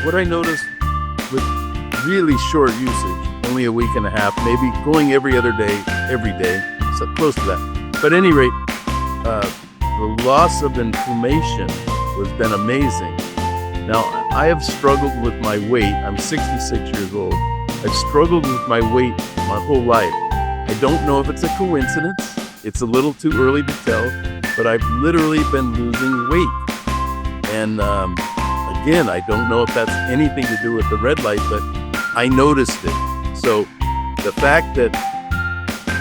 what I noticed with really short usage, only a week and a half, maybe going every day, so close to that. But at any rate, the loss of inflammation has been amazing. Now, I have struggled with my weight. I'm 66 years old. I've struggled with my weight my whole life. I don't know if it's a coincidence. It's a little too early to tell, but I've literally been losing weight. And again, I don't know if that's anything to do with the red light, but I noticed it. So the fact that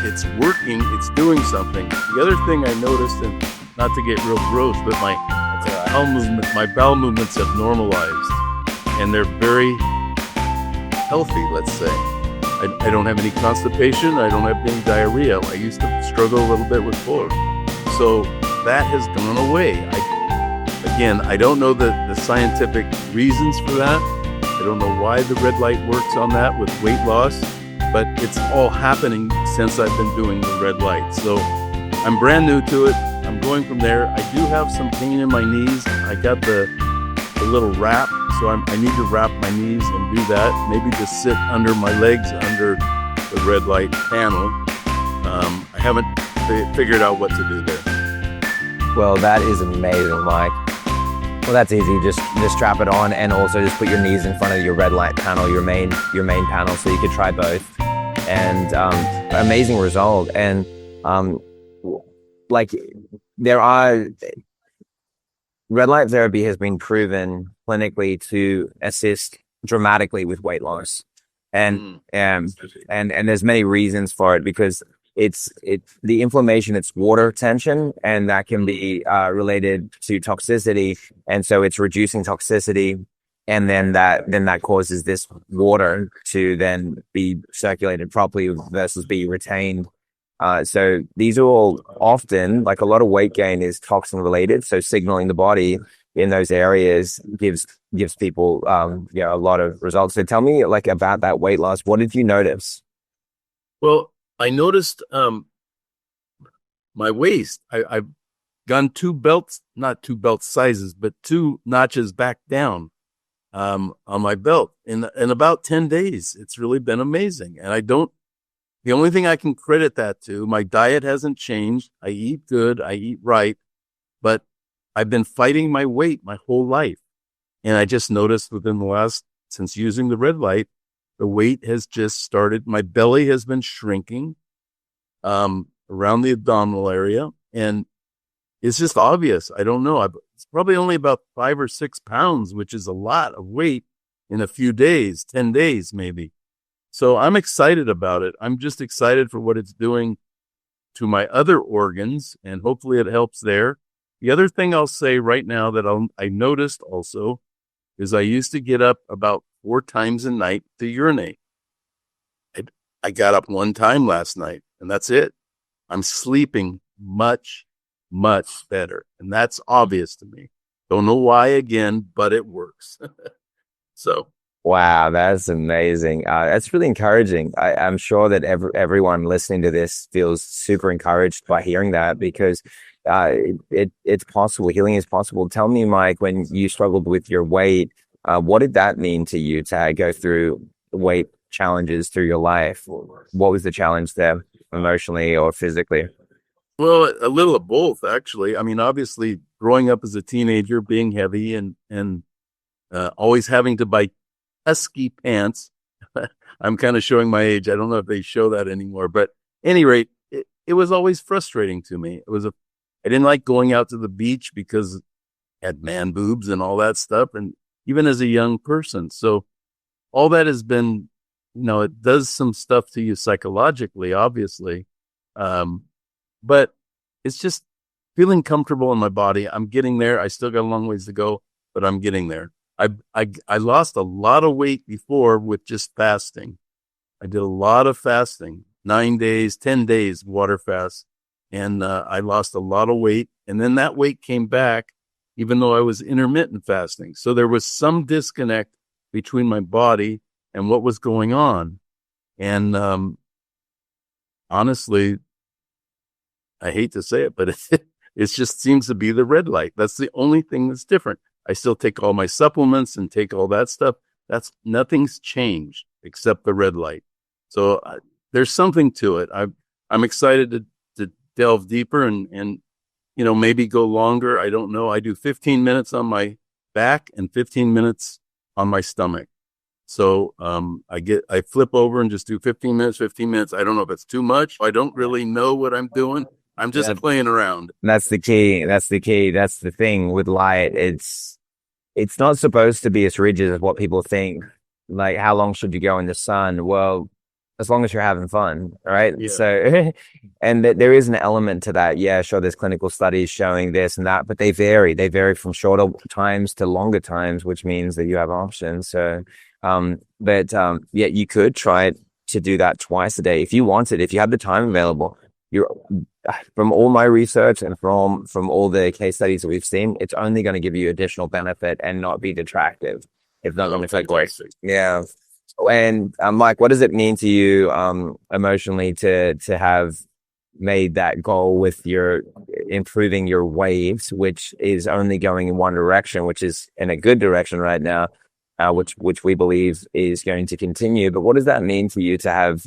it's working, it's doing something. The other thing I noticed, and not to get real gross, but my bowel movements have normalized, and they're very healthy, let's say. I don't have any constipation. I don't have any diarrhea. I used to struggle a little bit with both. So that has gone away. I don't know the scientific reasons for that. I don't know why the red light works on that with weight loss, but it's all happening since I've been doing the red light. So I'm brand new to it. I'm going from there. I do have some pain in my knees. I got the little wrap, so I need to wrap my knees and do that. Maybe just sit under my legs under the red light panel. I haven't figured out what to do there. Well, that is amazing, Mike. Well, that's easy. Just strap it on, and also just put your knees in front of your red light panel, your main panel, so you could try both. And amazing result. And red light therapy has been proven clinically to assist dramatically with weight loss, and there's many reasons for it, because it's the inflammation, it's water tension, and that can be related to toxicity, and so it's reducing toxicity, and then that causes this water to then be circulated properly versus be retained. So these are all often, like a lot of weight gain is toxin related, so signaling the body in those areas gives people a lot of results. So tell me about that weight loss. What did you notice? Well, I noticed my waist. I've gone not two belt sizes, but 2 notches back down on my belt in about 10 days. It's really been amazing. And the only thing I can credit that to, my diet hasn't changed. I eat good, I eat right, but I've been fighting my weight my whole life. And I just noticed since using the red light, the weight has just started. My belly has been shrinking around the abdominal area. And it's just obvious. I don't know. It's probably only about 5 or 6 pounds, which is a lot of weight in a few days, 10 days maybe. So I'm excited about it. I'm just excited for what it's doing to my other organs, and hopefully it helps there. The other thing I'll say right now that I noticed also is I used to get up about 4 times a night to urinate. I got up 1 time last night, and that's it. I'm sleeping much, much better, and that's obvious to me. Don't know why again, but it works. So. Wow, that's amazing. That's really encouraging. I'm sure that everyone listening to this feels super encouraged by hearing that, because it's possible. Healing is possible. Tell me, Mike, when you struggled with your weight, what did that mean to you to go through weight challenges through your life? What was the challenge there, emotionally or physically? Well, a little of both, actually. I mean, obviously, growing up as a teenager, being heavy and always having to buy husky pants. I'm kind of showing my age. I don't know if they show that anymore, but at any rate, it was always frustrating to me. I didn't like going out to the beach because I had man boobs and all that stuff. And even as a young person. So all that has been, it does some stuff to you psychologically, obviously. But it's just feeling comfortable in my body. I'm getting there. I still got a long ways to go, but I'm getting there. I lost a lot of weight before with just fasting. I did a lot of fasting, 9 days, 10 days water fast. And I lost a lot of weight. And then that weight came back, even though I was intermittent fasting. So there was some disconnect between my body and what was going on. And honestly, I hate to say it, but it just seems to be the red light. That's the only thing that's different. I still take all my supplements and take all that stuff. Nothing's changed except the red light. So there's something to it. I'm excited to delve deeper and maybe go longer. I don't know. I do 15 minutes on my back and 15 minutes on my stomach. So I flip over and just do 15 minutes. I don't know if it's too much. I don't really know what I'm doing. I'm just playing around. That's the key. That's the thing with light. It's not supposed to be as rigid as what people think. Like, how long should you go in the sun? Well, as long as you're having fun, right? Yeah. So, and there is an element to that. Yeah, sure, there's clinical studies showing this and that, but they vary. They vary from shorter times to longer times, which means that you have options. So, yeah, you could try to do that twice a day if you wanted, if you have the time available. From all my research and from all the case studies that we've seen, it's only going to give you additional benefit and not be detractive. It's not going to affect weight. Yeah. And Mike, what does it mean to you emotionally to have made that goal with your improving your waves, which is only going in one direction, which is in a good direction right now, which we believe is going to continue. But what does that mean to you to have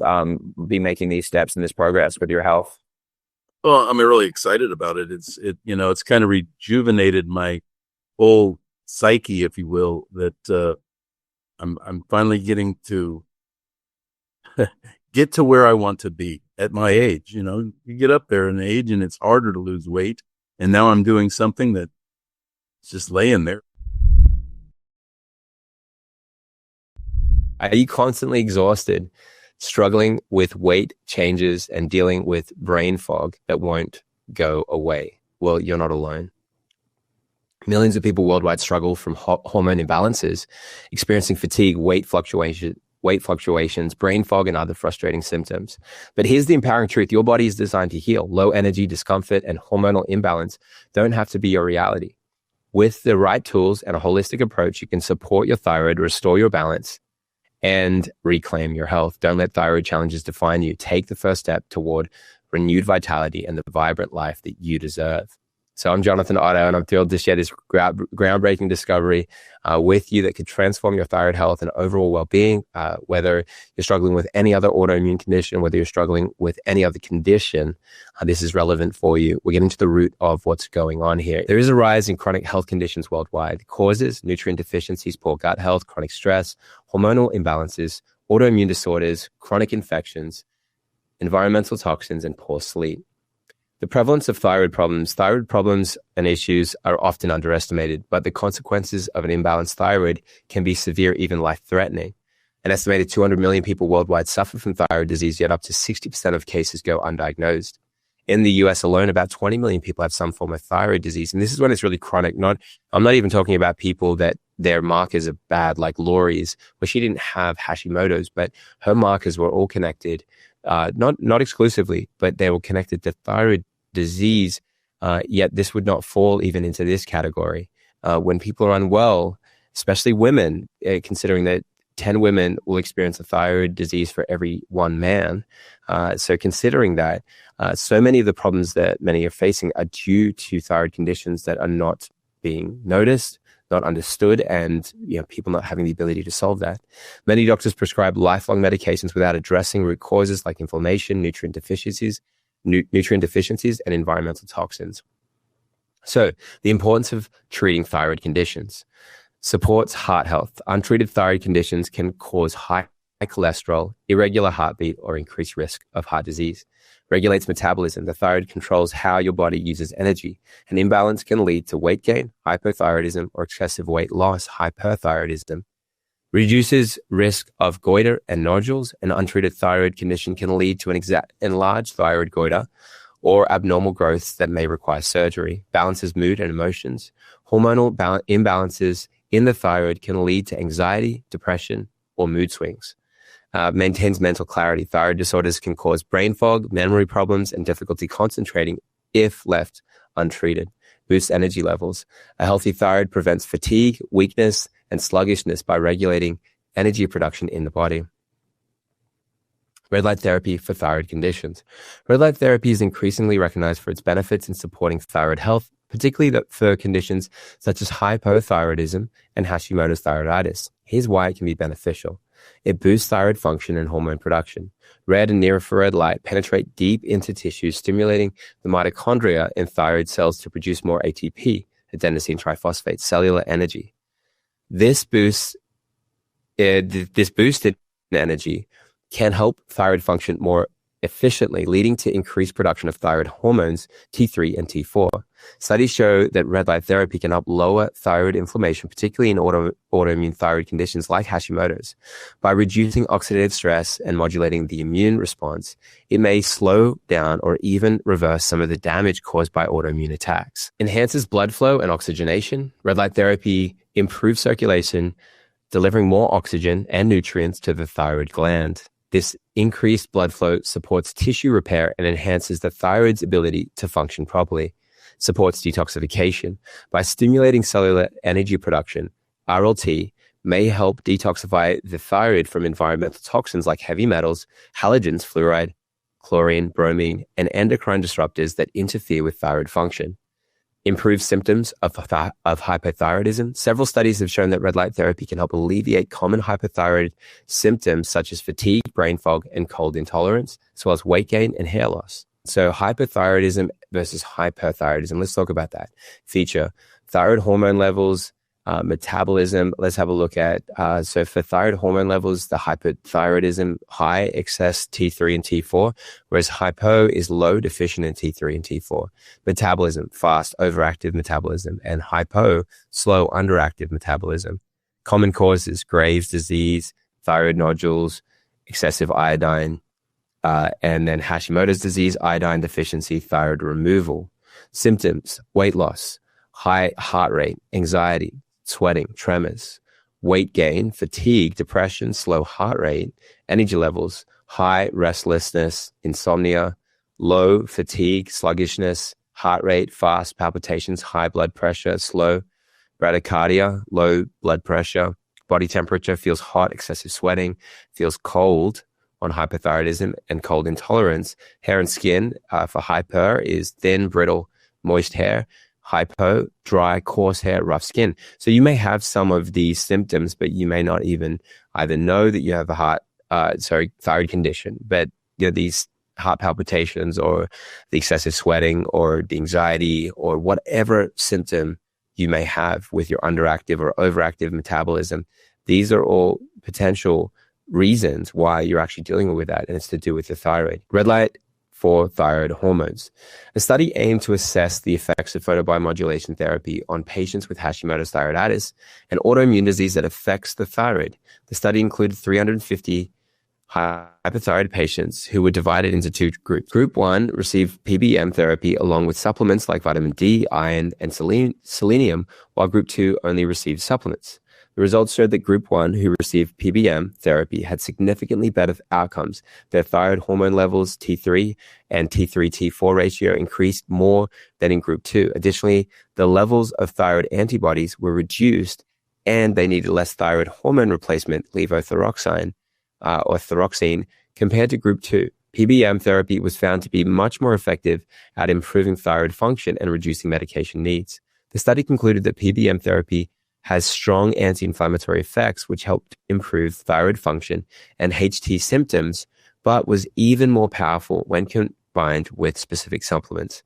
be making these steps and this progress with your health? Well, I'm really excited about it. It's kind of rejuvenated my whole psyche, if you will, that I'm finally getting to get to where I want to be at my age. You get up there in age and it's harder to lose weight. And now I'm doing something that's just laying there. Are you constantly exhausted, struggling with weight changes and dealing with brain fog that won't go away? Well, you're not alone. Millions of people worldwide struggle from hormone imbalances, experiencing fatigue, weight fluctuations, brain fog, and other frustrating symptoms. But here's the empowering truth. Your body is designed to heal. Low energy, discomfort, and hormonal imbalance don't have to be your reality. With the right tools and a holistic approach, you can support your thyroid, restore your balance, and reclaim your health. Don't let thyroid challenges define you. Take the first step toward renewed vitality and the vibrant life that you deserve. So I'm Jonathan Otto, and I'm thrilled to share this groundbreaking discovery with you that could transform your thyroid health and overall well-being. Whether you're struggling with any other autoimmune condition, whether you're struggling with any other condition, this is relevant for you. We're getting to the root of what's going on here. There is a rise in chronic health conditions worldwide. Causes: nutrient deficiencies, poor gut health, chronic stress, hormonal imbalances, autoimmune disorders, chronic infections, environmental toxins, and poor sleep. The prevalence of thyroid problems and issues are often underestimated, but the consequences of an imbalanced thyroid can be severe, even life-threatening. An estimated 200 million people worldwide suffer from thyroid disease, yet up to 60% of cases go undiagnosed. In the US alone, about 20 million people have some form of thyroid disease. And this is when it's really chronic. I'm not even talking about people that their markers are bad, like Lori's, where she didn't have Hashimoto's, but her markers were all connected, not exclusively, but they were connected to thyroid disease, yet this would not fall even into this category. When people are unwell, especially women, considering that 10 women will experience a thyroid disease for every one man. So considering that, so many of the problems that many are facing are due to thyroid conditions that are not being noticed, not understood, and people not having the ability to solve that. Many doctors prescribe lifelong medications without addressing root causes like inflammation, nutrient deficiencies, and environmental toxins. So the importance of treating thyroid conditions: supports heart health. Untreated thyroid conditions can cause high cholesterol, irregular heartbeat, or increased risk of heart disease. Regulates metabolism. The thyroid controls how your body uses energy. An imbalance can lead to weight gain, hypothyroidism, or excessive weight loss, hyperthyroidism. Reduces risk of goiter and nodules. An untreated thyroid condition can lead to an enlarged thyroid goiter or abnormal growths that may require surgery. Balances mood and emotions. Hormonal imbalances in the thyroid can lead to anxiety, depression, or mood swings. Maintains mental clarity. Thyroid disorders can cause brain fog, memory problems, and difficulty concentrating if left untreated. Boosts energy levels. A healthy thyroid prevents fatigue, weakness, and sluggishness by regulating energy production in the body. Red light therapy for thyroid conditions. Red light therapy is increasingly recognized for its benefits in supporting thyroid health, particularly for conditions such as hypothyroidism and Hashimoto's thyroiditis. Here's why it can be beneficial. It boosts thyroid function and hormone production. Red and near-infrared light penetrate deep into tissues, stimulating the mitochondria in thyroid cells to produce more ATP, adenosine triphosphate, cellular energy. This boosted energy can help thyroid function more efficiently, leading to increased production of thyroid hormones T3 and T4. Studies show that red light therapy can help lower thyroid inflammation, particularly in autoimmune thyroid conditions like Hashimoto's. By reducing oxidative stress and modulating the immune response, it may slow down or even reverse some of the damage caused by autoimmune attacks. Enhances blood flow and oxygenation. Red light therapy improves circulation, delivering more oxygen and nutrients to the thyroid gland. This increased blood flow supports tissue repair and enhances the thyroid's ability to function properly, supports detoxification. By stimulating cellular energy production, RLT may help detoxify the thyroid from environmental toxins like heavy metals, halogens, fluoride, chlorine, bromine, and endocrine disruptors that interfere with thyroid function. Improve symptoms of hypothyroidism. Several studies have shown that red light therapy can help alleviate common hypothyroid symptoms such as fatigue, brain fog, and cold intolerance, as well as weight gain and hair loss. So hypothyroidism versus hyperthyroidism. Let's talk about that feature. Thyroid hormone levels, metabolism. Let's have a look at, so for thyroid hormone levels, the hypothyroidism, high, excess T3 and T4, whereas hypo is low, deficient in T3 and T4. Metabolism, fast, overactive metabolism, and hypo, slow, underactive metabolism. Common causes, Graves' disease, thyroid nodules, excessive iodine, and then Hashimoto's disease, iodine deficiency, thyroid removal. Symptoms, weight loss, high heart rate, anxiety, sweating, tremors, weight gain, fatigue, depression, slow heart rate, energy levels, high restlessness, insomnia, low fatigue, sluggishness, heart rate, fast palpitations, high blood pressure, slow bradycardia, low blood pressure, body temperature, feels hot, excessive sweating, feels cold on hypothyroidism, and cold intolerance. Hair and skin for hyper is thin, brittle, moist hair. Hypo, dry, coarse hair, rough skin. So you may have some of these symptoms, but you may not even either know that you have a thyroid condition. But these heart palpitations or the excessive sweating or the anxiety or whatever symptom you may have with your underactive or overactive metabolism, these are all potential reasons why you're actually dealing with that, and it's to do with the thyroid. Red light for thyroid hormones. A study aimed to assess the effects of photobiomodulation therapy on patients with Hashimoto's thyroiditis, an autoimmune disease that affects the thyroid. The study included 350 hypothyroid patients who were divided into two groups. Group 1 received PBM therapy along with supplements like vitamin D, iron, and selenium, while Group 2 only received supplements. The results showed that Group 1, who received PBM therapy, had significantly better outcomes. Their thyroid hormone levels, T3 and T3-T4 ratio, increased more than in Group 2. Additionally, the levels of thyroid antibodies were reduced, and they needed less thyroid hormone replacement, levothyroxine, or thyroxine, compared to Group 2. PBM therapy was found to be much more effective at improving thyroid function and reducing medication needs. The study concluded that PBM therapy has strong anti-inflammatory effects, which helped improve thyroid function and HT symptoms, but was even more powerful when combined with specific supplements.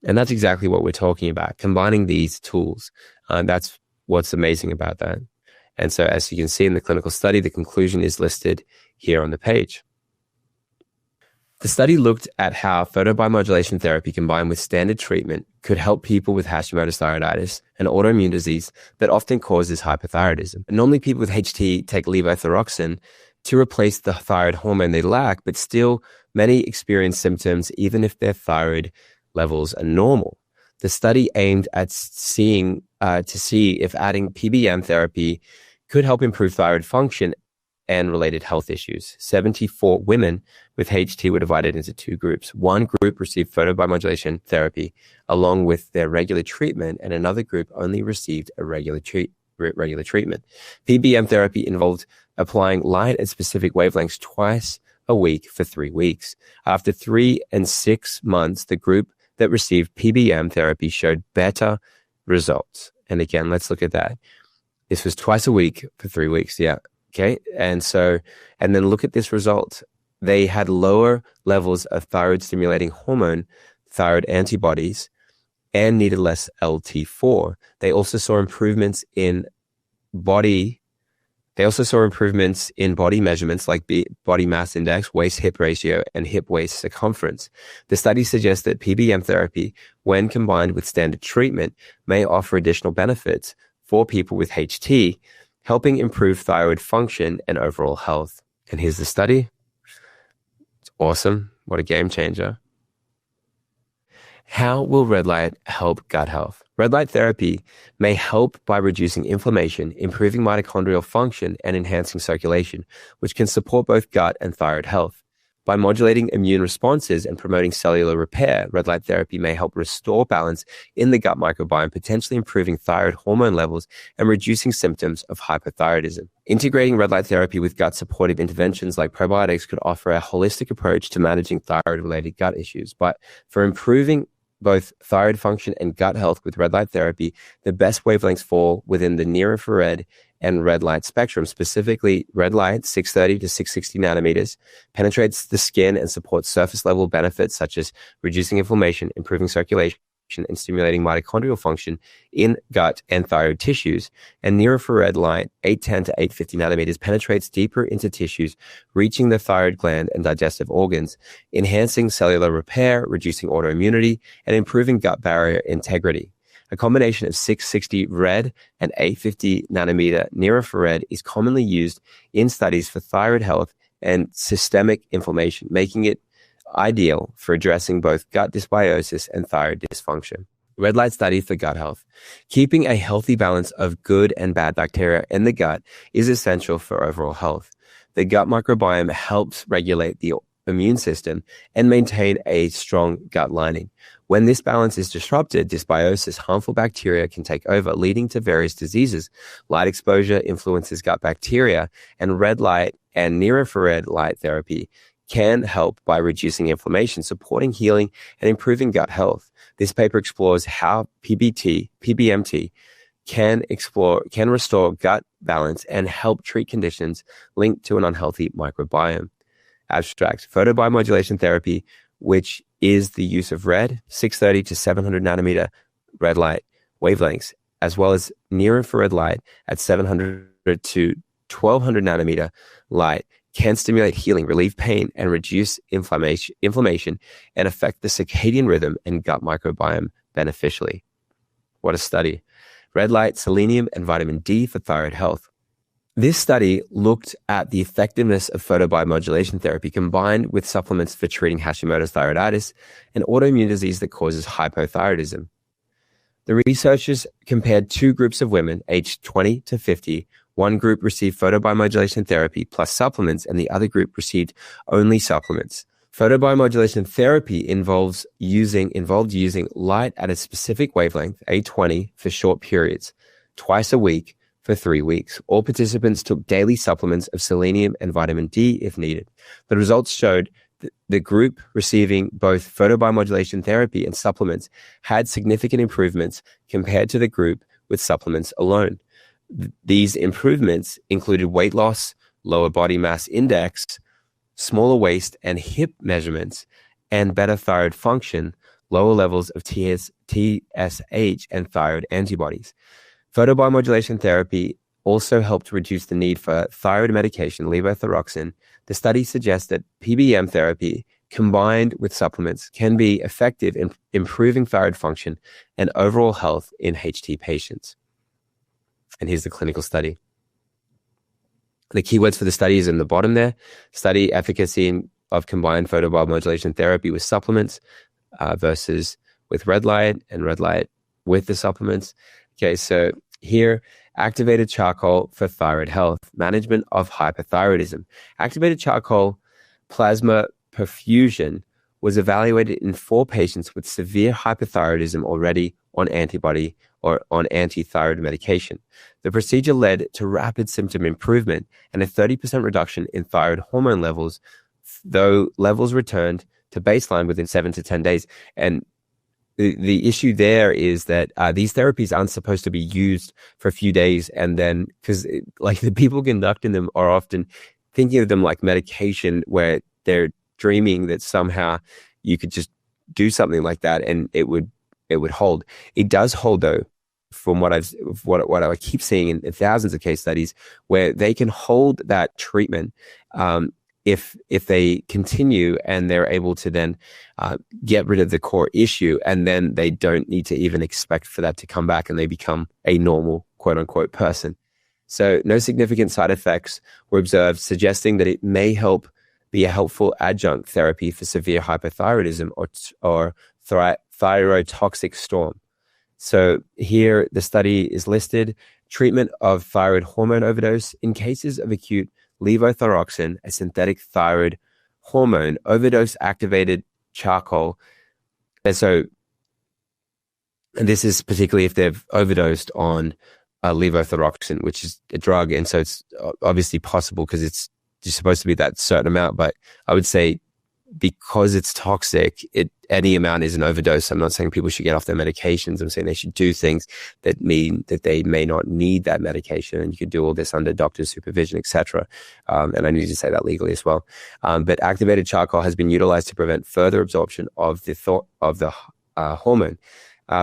And that's exactly what we're talking about, combining these tools. That's what's amazing about that. And so as you can see in the clinical study, the conclusion is listed here on the page. The study looked at how photobiomodulation therapy combined with standard treatment could help people with Hashimoto's thyroiditis, an autoimmune disease that often causes hypothyroidism. Normally, people with HT take levothyroxine to replace the thyroid hormone they lack, but still many experience symptoms even if their thyroid levels are normal. The study aimed at to see if adding PBM therapy could help improve thyroid function and related health issues. 74 women with HT were divided into two groups. One group received photobiomodulation therapy along with their regular treatment, and another group only received a regular treatment. PBM therapy involved applying light at specific wavelengths twice a week for 3 weeks. After 3 and 6 months, the group that received PBM therapy showed better results. And again, let's look at that. This was twice a week for 3 weeks. Yeah. Okay. And then look at this result. They had lower levels of thyroid stimulating hormone, thyroid antibodies, and needed less LT4. They also saw improvements in body measurements like body mass index, waist-hip ratio, and hip-waist circumference. The study suggests that PBM therapy, when combined with standard treatment, may offer additional benefits for people with HT, helping improve thyroid function and overall health. And here's the study. It's awesome. What a game changer. How will red light help gut health? Red light therapy may help by reducing inflammation, improving mitochondrial function, and enhancing circulation, which can support both gut and thyroid health. By modulating immune responses and promoting cellular repair, red light therapy may help restore balance in the gut microbiome, potentially improving thyroid hormone levels and reducing symptoms of hypothyroidism. Integrating red light therapy with gut supportive interventions like probiotics could offer a holistic approach to managing thyroid-related gut issues. But for improving both thyroid function and gut health with red light therapy, the best wavelengths fall within the near infrared and red light spectrum. Specifically, red light, 630 to 660 nanometers, penetrates the skin and supports surface level benefits such as reducing inflammation, improving circulation, and stimulating mitochondrial function in gut and thyroid tissues. And near infrared light, 810 to 850 nanometers, penetrates deeper into tissues, reaching the thyroid gland and digestive organs, enhancing cellular repair, reducing autoimmunity, and improving gut barrier integrity. A combination of 660 red and 850 nanometer near infrared is commonly used in studies for thyroid health and systemic inflammation, making it ideal for addressing both gut dysbiosis and thyroid dysfunction. Red light study for gut health. Keeping a healthy balance of good and bad bacteria in the gut is essential for overall health. The gut microbiome helps regulate the immune system and maintain a strong gut lining. When this balance is disrupted, dysbiosis, harmful bacteria can take over, leading to various diseases. Light exposure influences gut bacteria, and red light and near infrared light therapy can help by reducing inflammation, supporting healing, and improving gut health. This paper explores how PBMT can restore gut balance and help treat conditions linked to an unhealthy microbiome. Abstract: photobiomodulation therapy, which is the use of red, 630 to 700 nanometer red light wavelengths, as well as near infrared light at 700 to 1200 nanometer light, can stimulate healing, relieve pain, and reduce inflammation, and affect the circadian rhythm and gut microbiome beneficially. What a study. Red light, selenium, and vitamin D for thyroid health. This study looked at the effectiveness of photobiomodulation therapy combined with supplements for treating Hashimoto's thyroiditis, an autoimmune disease that causes hypothyroidism. The researchers compared two groups of women aged 20 to 50. One group received photobiomodulation therapy plus supplements, and the other group received only supplements. Photobiomodulation therapy involved using light at a specific wavelength, 820, for short periods, twice a week for 3 weeks. All participants took daily supplements of selenium and vitamin D if needed. The results showed the group receiving both photobiomodulation therapy and supplements had significant improvements compared to the group with supplements alone. These improvements included weight loss, lower body mass index, smaller waist and hip measurements, and better thyroid function, lower levels of TSH and thyroid antibodies. Photobiomodulation therapy also helped reduce the need for thyroid medication, levothyroxine. The study suggests that PBM therapy combined with supplements can be effective in improving thyroid function and overall health in HT patients. And here's the clinical study. The keywords for the study is in the bottom there. Study efficacy of combined photobiomodulation therapy with supplements versus with red light and red light with the supplements. Okay, so here, activated charcoal for thyroid health, management of hypothyroidism. Activated charcoal plasma perfusion was evaluated in 4 patients with severe hypothyroidism already on antibody or on anti-thyroid medication. The procedure led to rapid symptom improvement and a 30% reduction in thyroid hormone levels, though levels returned to baseline within 7 to 10 days. And the issue there is that these therapies aren't supposed to be used for a few days, and then because like the people conducting them are often thinking of them like medication, where they're dreaming that somehow you could just do something like that and it would hold. It does hold, though, from what I keep seeing in thousands of case studies, where they can hold that treatment if they continue and they're able to then get rid of the core issue, and then they don't need to even expect for that to come back, and they become a normal quote unquote person. So no significant side effects were observed, suggesting that it may be a helpful adjunct therapy for severe hypothyroidism or thyrotoxic storm. So here the study is listed: treatment of thyroid hormone overdose in cases of acute levothyroxine, a synthetic thyroid hormone, overdose activated charcoal. And this is particularly if they've overdosed on levothyroxine, which is a drug. And so it's obviously possible because it's just supposed to be that certain amount. But I would say because it's toxic, any amount is an overdose. I'm not saying people should get off their medications. I'm saying they should do things that mean that they may not need that medication, and you could do all this under doctor's supervision, etc. And I need to say that legally as well. But activated charcoal has been utilized to prevent further absorption of the hormone.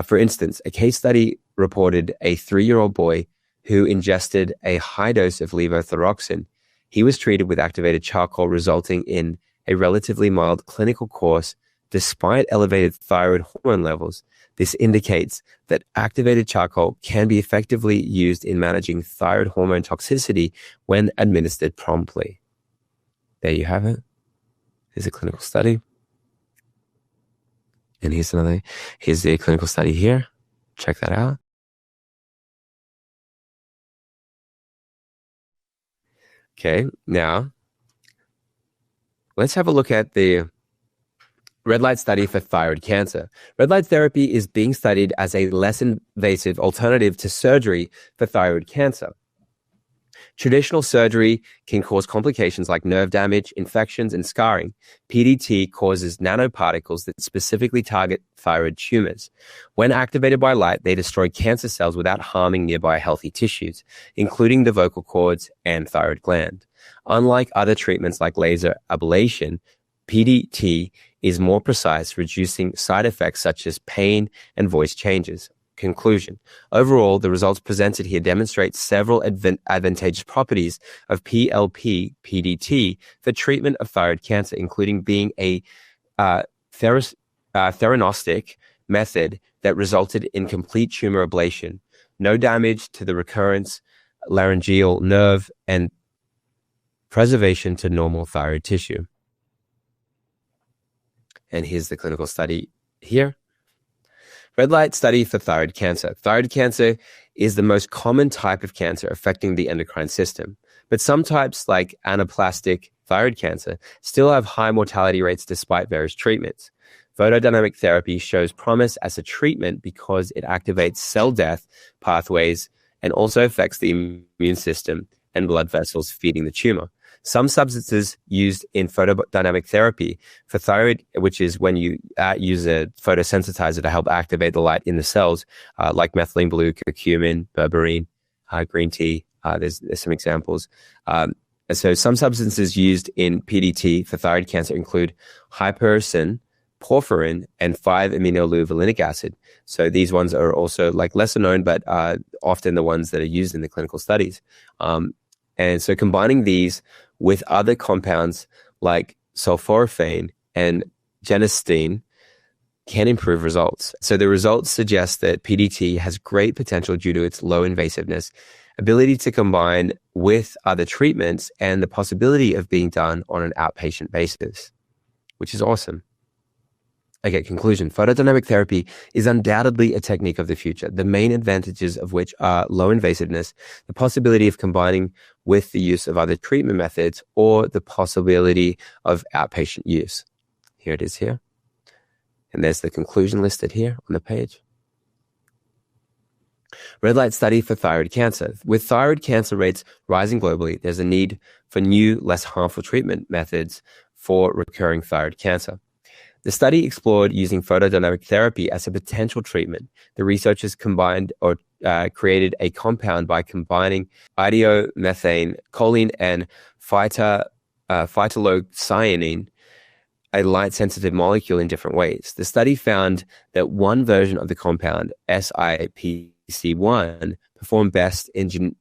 For instance, a case study reported a 3-year-old boy who ingested a high dose of levothyroxine. He was treated with activated charcoal, resulting in a relatively mild clinical course despite elevated thyroid hormone levels. This indicates that activated charcoal can be effectively used in managing thyroid hormone toxicity when administered promptly. There you have it. Here's a clinical study. And here's the clinical study here. Check that out. Okay, now let's have a look at the red light study for thyroid cancer. Red light therapy is being studied as a less invasive alternative to surgery for thyroid cancer. Traditional surgery can cause complications like nerve damage, infections, and scarring. PDT causes nanoparticles that specifically target thyroid tumors. When activated by light, they destroy cancer cells without harming nearby healthy tissues, including the vocal cords and thyroid gland. Unlike other treatments like laser ablation, PDT is more precise, reducing side effects such as pain and voice changes. Conclusion. Overall, the results presented here demonstrate several advantageous properties of PLP-PDT for treatment of thyroid cancer, including being a theranostic method that resulted in complete tumor ablation, no damage to the recurrence, laryngeal nerve, and preservation to normal thyroid tissue. And here's the clinical study here. Red light study for thyroid cancer. Thyroid cancer is the most common type of cancer affecting the endocrine system, but some types like anaplastic thyroid cancer still have high mortality rates despite various treatments. Photodynamic therapy shows promise as a treatment because it activates cell death pathways and also affects the immune system and blood vessels feeding the tumor. Some substances used in photodynamic therapy for thyroid, which is when you use a photosensitizer to help activate the light in the cells, like methylene blue, curcumin, berberine, green tea. There's some examples. So some substances used in PDT for thyroid cancer include hypericin, porphyrin, and 5-aminoleuvolinic acid. So these ones are also like lesser known, but often the ones that are used in the clinical studies. And so combining these with other compounds like sulforaphane and genistein can improve results. So the results suggest that PDT has great potential due to its low invasiveness, ability to combine with other treatments, and the possibility of being done on an outpatient basis, which is awesome. Okay, conclusion. Photodynamic therapy is undoubtedly a technique of the future, the main advantages of which are low invasiveness, the possibility of combining with the use of other treatment methods, or the possibility of outpatient use. Here it is here. And there's the conclusion listed here on the page. Red light study for thyroid cancer. With thyroid cancer rates rising globally, there's a need for new, less harmful treatment methods for recurring thyroid cancer. The study explored using photodynamic therapy as a potential treatment. The researchers combined or created a compound by combining idiomethane, choline, and phytolocyanine, a light-sensitive molecule, in different ways. The study found that one version of the compound, SIPC1, performed best in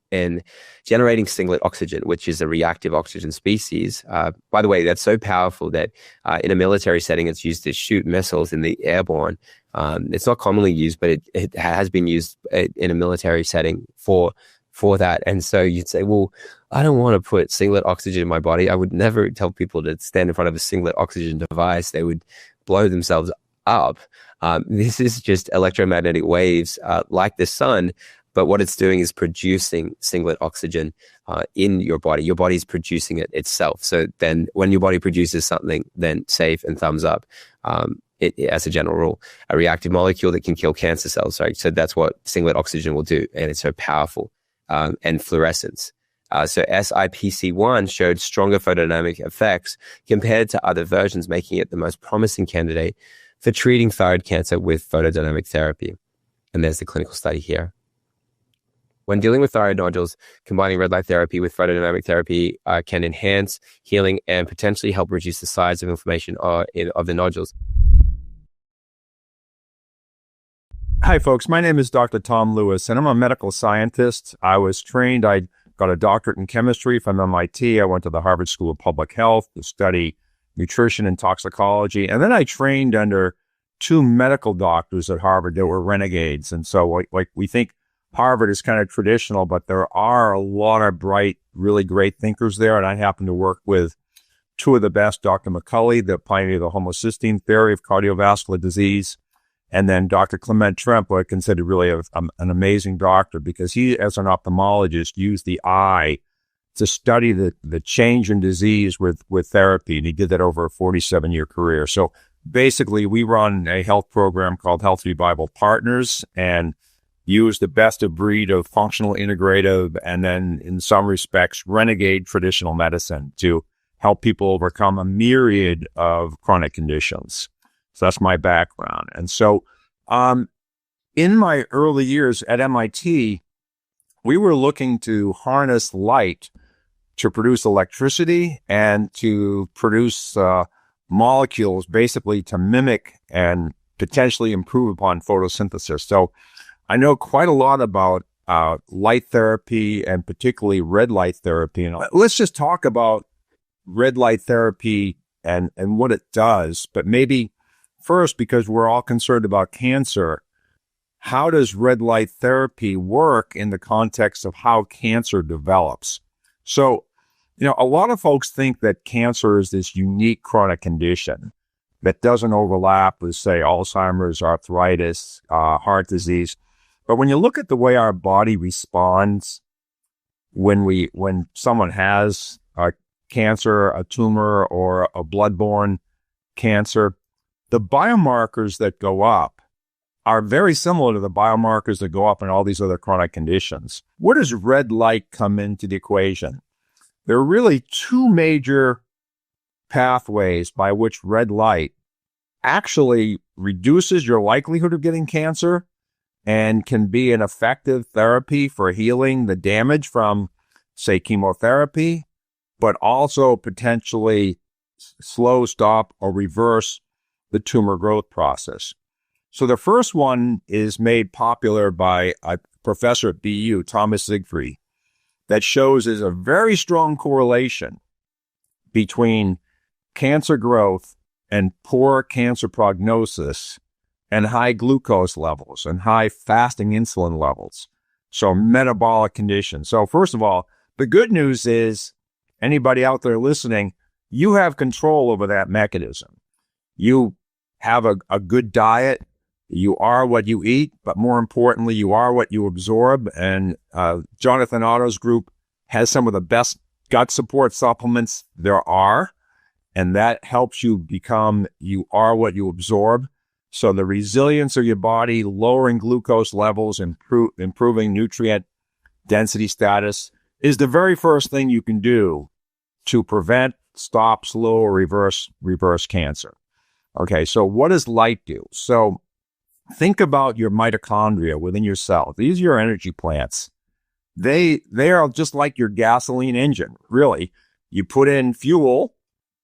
generating singlet oxygen, which is a reactive oxygen species. By the way, that's so powerful that in a military setting, it's used to shoot missiles in the airborne. It's not commonly used, but it has been used in a military setting for that. And so you'd say, well, I don't want to put singlet oxygen in my body. I would never tell people to stand in front of a singlet oxygen device. They would blow themselves up. This is just electromagnetic waves like the sun, but what it's doing is producing singlet oxygen in your body. Your body's producing it itself. So then when your body produces something, then safe and thumbs up. As a general rule, a reactive molecule that can kill cancer cells, right? So that's what singlet oxygen will do. And it's so powerful. And fluorescence. So SIPC1 showed stronger photodynamic effects compared to other versions, making it the most promising candidate for treating thyroid cancer with photodynamic therapy. And there's the clinical study here. When dealing with thyroid nodules, combining red light therapy with photodynamic therapy can enhance healing and potentially help reduce the size of inflammation of the nodules. Hi, folks. My name is Dr. Tom Lewis, and I'm a medical scientist. I got a doctorate in chemistry from MIT. I went to the Harvard School of Public Health to study nutrition and toxicology. And then I trained under two medical doctors at Harvard that were renegades. And so we think Harvard is kind of traditional, but there are a lot of bright, really great thinkers there. And I happen to work with two of the best, Dr. McCulley, the pioneer of the homocysteine theory of cardiovascular disease, and then Dr. Clement Tremp, who I consider really an amazing doctor because he, as an ophthalmologist, used the eye to study the change in disease with therapy. And he did that over a 47-year career. So basically, we run a health program called Health Revival Partners and use the best of breed of functional integrative and then, in some respects, renegade traditional medicine to help people overcome a myriad of chronic conditions. So that's my background. And so in my early years at MIT, we were looking to harness light to produce electricity and to produce molecules, basically to mimic and potentially improve upon photosynthesis. So I know quite a lot about light therapy and particularly red light therapy. And let's just talk about red light therapy and what it does, but maybe first, because we're all concerned about cancer, how does red light therapy work in the context of how cancer develops? So, a lot of folks think that cancer is this unique chronic condition that doesn't overlap with, say, Alzheimer's, arthritis, heart disease. But when you look at the way our body responds when someone has cancer, a tumor, or a bloodborne cancer, the biomarkers that go up are very similar to the biomarkers that go up in all these other chronic conditions. Where does red light come into the equation? There are really two major pathways by which red light actually reduces your likelihood of getting cancer and can be an effective therapy for healing the damage from, say, chemotherapy, but also potentially slow, stop, or reverse the tumor growth process. So the first one is made popular by a professor at BU, Thomas Siegfried, that shows there's a very strong correlation between cancer growth and poor cancer prognosis and high glucose levels and high fasting insulin levels. So metabolic conditions. So first of all, the good news is anybody out there listening, you have control over that mechanism. You have a good diet. You are what you eat, but more importantly, you are what you absorb. And Jonathan Otto's group has some of the best gut support supplements there are. And that helps you become, you are what you absorb. So the resilience of your body, lowering glucose levels, improving nutrient density status is the very first thing you can do to prevent, stop, slow, or reverse cancer. Okay, so what does light do? So think about your mitochondria within your cell. These are your energy plants. They are just like your gasoline engine, really. You put in fuel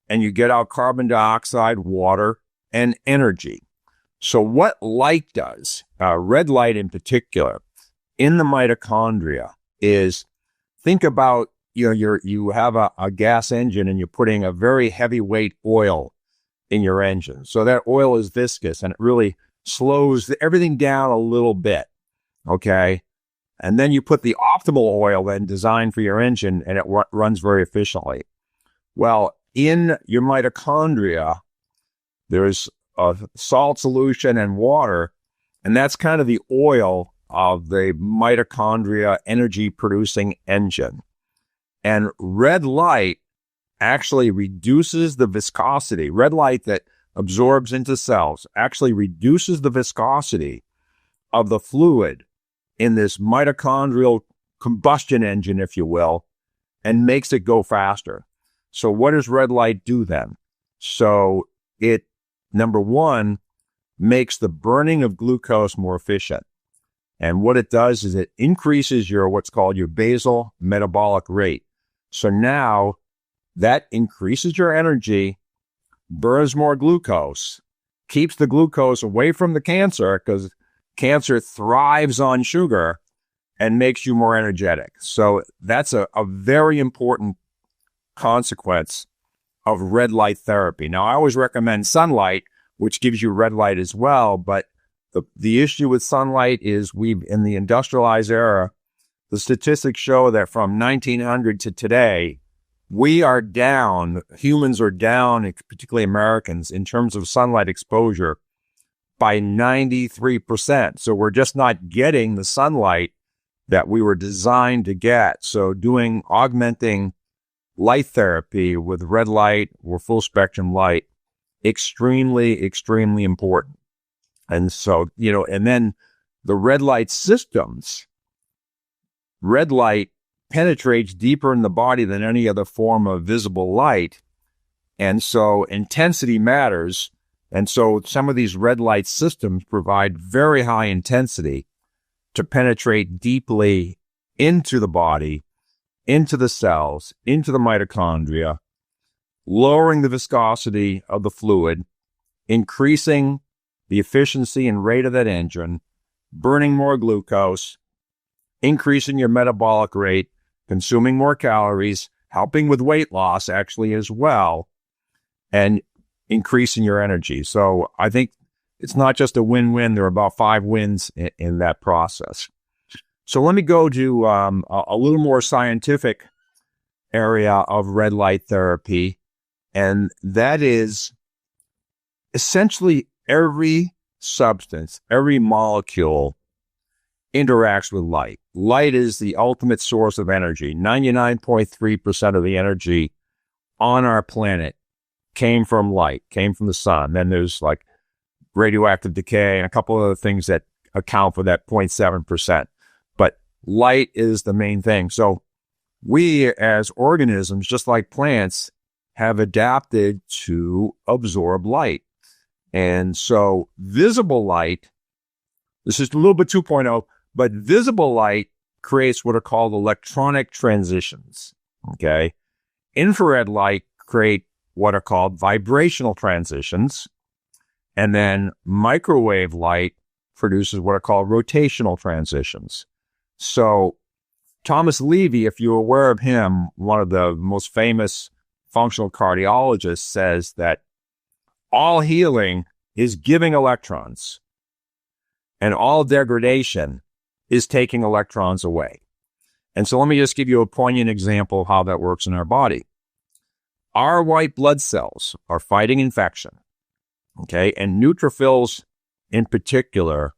and you get out carbon dioxide, water, and energy. So what light does, red light in particular, in the mitochondria is, think about, you have a gas engine and you're putting a very heavyweight oil in your engine. So that oil is viscous and it really slows everything down a little bit. Okay. And then you put the optimal oil then designed for your engine and it runs very efficiently. Well, in your mitochondria, there's a salt solution and water, and that's kind of the oil of the mitochondria energy producing engine. And red light actually reduces the viscosity. Red light that absorbs into cells actually reduces the viscosity of the fluid in this mitochondrial combustion engine, if you will, and makes it go faster. So what does red light do then? So it, number one, makes the burning of glucose more efficient. And what it does is it increases your what's called your basal metabolic rate. So now that increases your energy, burns more glucose, keeps the glucose away from the cancer because cancer thrives on sugar and makes you more energetic. So that's a very important consequence of red light therapy. Now, I always recommend sunlight, which gives you red light as well. But the issue with sunlight is in the industrialized era, the statistics show that from 1900 to today, we are down, humans are down, particularly Americans, in terms of sunlight exposure by 93%. So we're just not getting the sunlight that we were designed to get. So augmenting light therapy with red light or full spectrum light, extremely, extremely important. And so, and then the red light systems, red light penetrates deeper in the body than any other form of visible light. And so intensity matters. And so some of these red light systems provide very high intensity to penetrate deeply into the body, into the cells, into the mitochondria, lowering the viscosity of the fluid, increasing the efficiency and rate of that engine, burning more glucose, increasing your metabolic rate, consuming more calories, helping with weight loss actually as well, and increasing your energy. So I think it's not just a win-win. There are about 5 wins in that process. So let me go to a little more scientific area of red light therapy, and that is essentially every substance, every molecule interacts with light. Light is the ultimate source of energy. 99.3% of the energy on our planet came from light, came from the sun. Then there's like radioactive decay and a couple other things that account for that 0.7%. But light is the main thing. So we as organisms, just like plants, have adapted to absorb light. And so visible light, this is a little bit 2.0, but visible light creates what are called electronic transitions. Okay. Infrared light create what are called vibrational transitions. And then microwave light produces what are called rotational transitions. So Thomas Levy, if you're aware of him, one of the most famous functional cardiologists, says that all healing is giving electrons and all degradation is taking electrons away. And so let me just give you a poignant example of how that works in our body. Our white blood cells are fighting infection, okay? And neutrophils in particular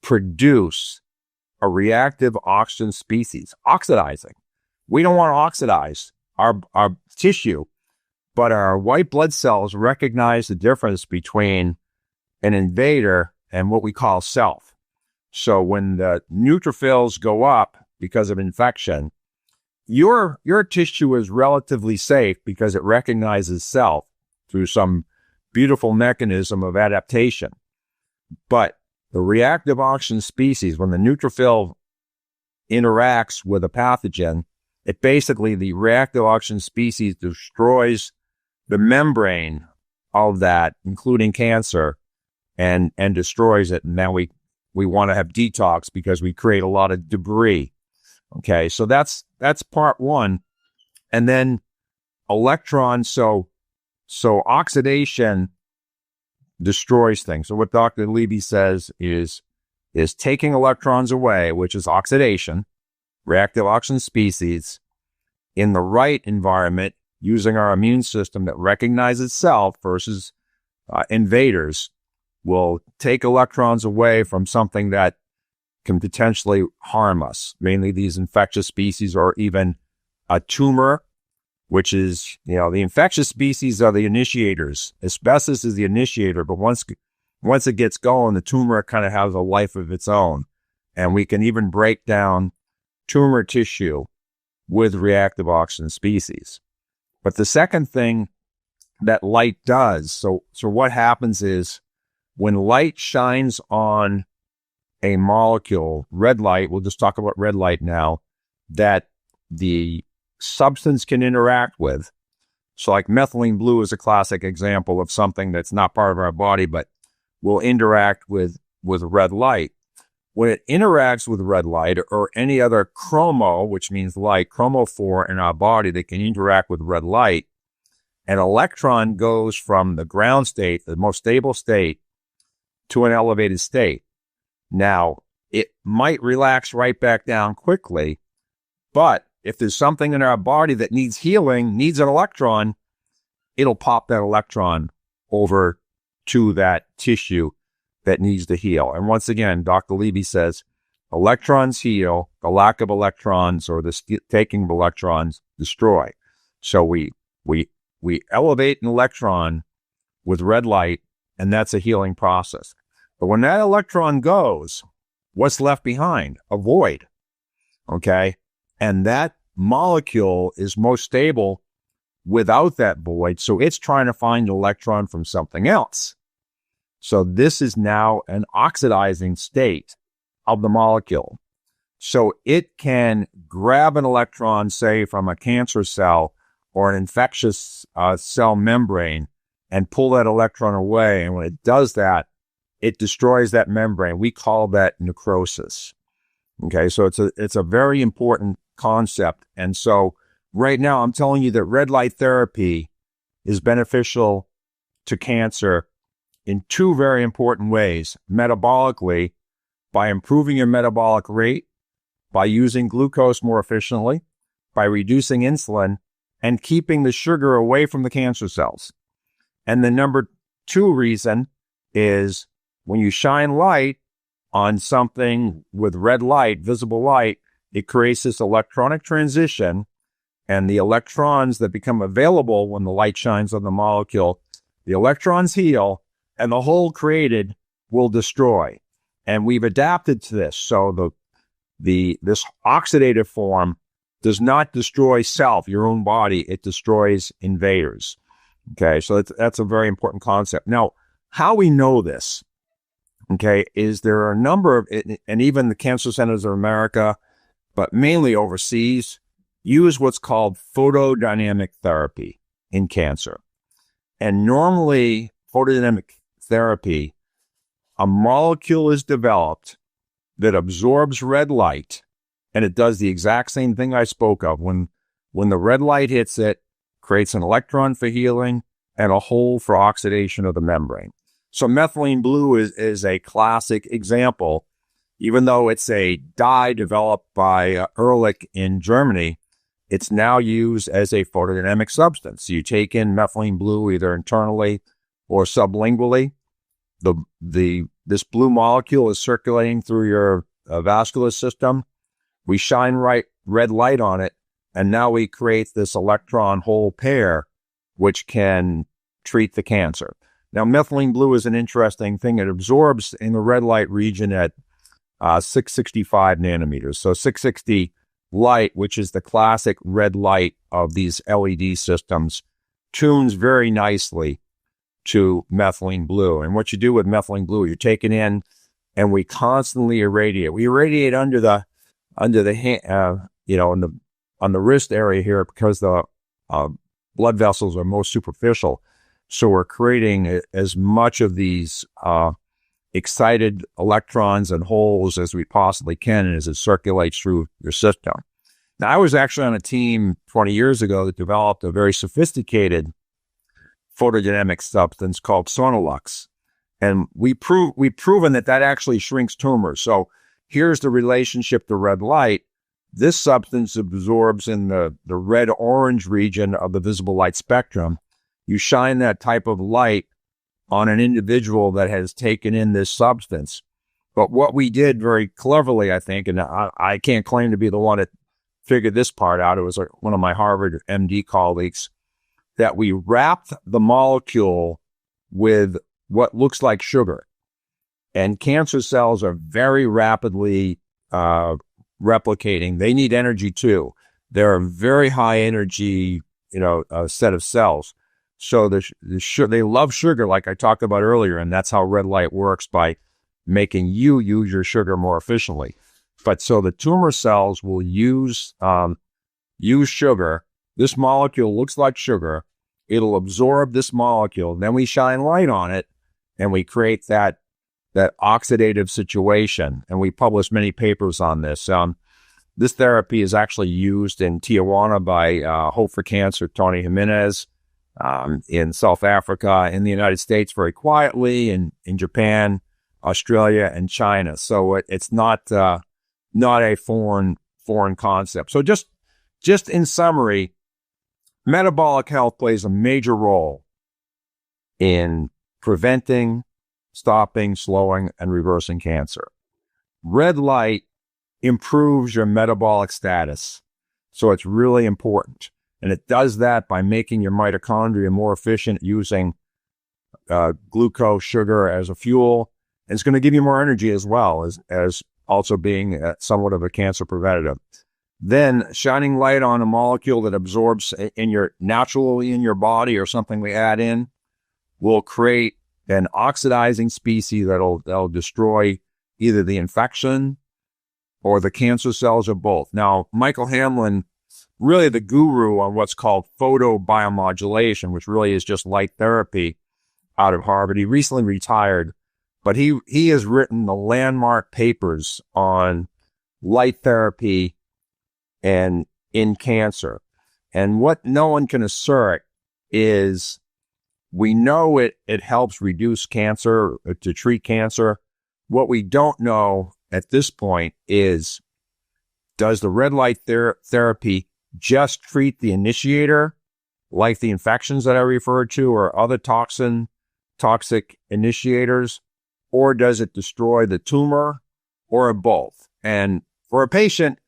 produce a reactive oxygen species, oxidizing. We don't want to oxidize our tissue, but our white blood cells recognize the difference between an invader and what we call self. So when the neutrophils go up because of infection, your tissue is relatively safe because it recognizes self through some beautiful mechanism of adaptation. But the reactive oxygen species, when the neutrophil interacts with a pathogen, it basically, the reactive oxygen species destroys the membrane of that, including cancer, and destroys it. And now we want to have detox because we create a lot of debris. Okay, so that's part one. And then electrons, so oxidation destroys things. So what Dr. Levy says is taking electrons away, which is oxidation, reactive oxygen species, in the right environment, using our immune system that recognizes itself versus invaders, will take electrons away from something that can potentially harm us, mainly these infectious species or even a tumor, which is, the infectious species are the initiators. Asbestos is the initiator, but once it gets going, the tumor kind of has a life of its own. And we can even break down tumor tissue with reactive oxygen species. But the second thing that light does, so what happens is when light shines on a molecule, red light, we'll just talk about red light now, that the substance can interact with. So like methylene blue is a classic example of something that's not part of our body, but will interact with red light. When it interacts with red light or any other chromo, which means light, chromophore in our body that can interact with red light, an electron goes from the ground state, the most stable state, to an elevated state. Now, it might relax right back down quickly, but if there's something in our body that needs healing, needs an electron, it'll pop that electron over to that tissue that needs to heal. And once again, Dr. Levy says, electrons heal, the lack of electrons or the taking of electrons destroy. So we elevate an electron with red light, and that's a healing process. But when that electron goes, what's left behind? A void. Okay? And that molecule is most stable without that void, so it's trying to find an electron from something else. So this is now an oxidizing state of the molecule. So it can grab an electron, say, from a cancer cell or an infectious cell membrane and pull that electron away. And when it does that, it destroys that membrane. We call that necrosis. Okay, so it's a very important concept. And so right now I'm telling you that red light therapy is beneficial to cancer in two very important ways. Metabolically, by improving your metabolic rate, by using glucose more efficiently, by reducing insulin, and keeping the sugar away from the cancer cells. And the number two reason is when you shine light on something with red light, visible light, it creates this electronic transition, and the electrons that become available when the light shines on the molecule, the electrons heal, and the hole created will destroy. And we've adapted to this. So this oxidative form does not destroy self, your own body. It destroys invaders. Okay, so that's a very important concept. Now, how we know this, okay, is there are a number of, and even the Cancer Centers of America, but mainly overseas, use what's called photodynamic therapy in cancer. And normally, photodynamic therapy, a molecule is developed that absorbs red light, and it does the exact same thing I spoke of. When the red light hits it, creates an electron for healing and a hole for oxidation of the membrane. So methylene blue is a classic example. Even though it's a dye developed by Ehrlich in Germany, it's now used as a photodynamic substance. So you take in methylene blue either internally or sublingually. This blue molecule is circulating through your vascular system. We shine red light on it, and now we create this electron hole pair, which can treat the cancer. Now, methylene blue is an interesting thing. It absorbs in the red light region at 665 nanometers. So 660 light, which is the classic red light of these LED systems, tunes very nicely to methylene blue. And what you do with methylene blue, you take it in and we constantly irradiate. We irradiate under the hand, on the wrist area here because the blood vessels are most superficial. So we're creating as much of these excited electrons and holes as we possibly can as it circulates through your system. Now, I was actually on a team 20 years ago that developed a very sophisticated photodynamic substance called Sonolux. And we've proven that actually shrinks tumors. So here's the relationship to red light. This substance absorbs in the red-orange region of the visible light spectrum. You shine that type of light on an individual that has taken in this substance. But what we did very cleverly, I think, and I can't claim to be the one that figured this part out. It was one of my Harvard MD colleagues, that we wrapped the molecule with what looks like sugar. And cancer cells are very rapidly replicating. They need energy too. They're a very high energy, set of cells. So they love sugar, like I talked about earlier, and that's how red light works, by making you use your sugar more efficiently. But so the tumor cells will use sugar. This molecule looks like sugar. It'll absorb this molecule. Then we shine light on it, and we create that oxidative situation. And we published many papers on this. This therapy is actually used in Tijuana by Hope for Cancer, Tony Jimenez, in South Africa, in the United States very quietly, in Japan, Australia, and China. So it's not a foreign concept. So just in summary, metabolic health plays a major role in preventing, stopping, slowing, and reversing cancer. Red light improves your metabolic status. So it's really important. And it does that by making your mitochondria more efficient using glucose, sugar as a fuel. And it's going to give you more energy as well as also being somewhat of a cancer preventative. Then shining light on a molecule that absorbs naturally in your body, or something we add in, will create an oxidizing species that'll destroy either the infection or the cancer cells, or both. Now, Michael Hamlin, really the guru on what's called photobiomodulation, which really is just light therapy, out of Harvard. He recently retired, but he has written the landmark papers on light therapy and in cancer. And what no one can assert is, we know it helps reduce cancer, to treat cancer. What we don't know at this point is, does the red light therapy just treat the initiator, like the infections that I referred to, or other toxic initiators, or does it destroy the tumor, or both? And for a patient,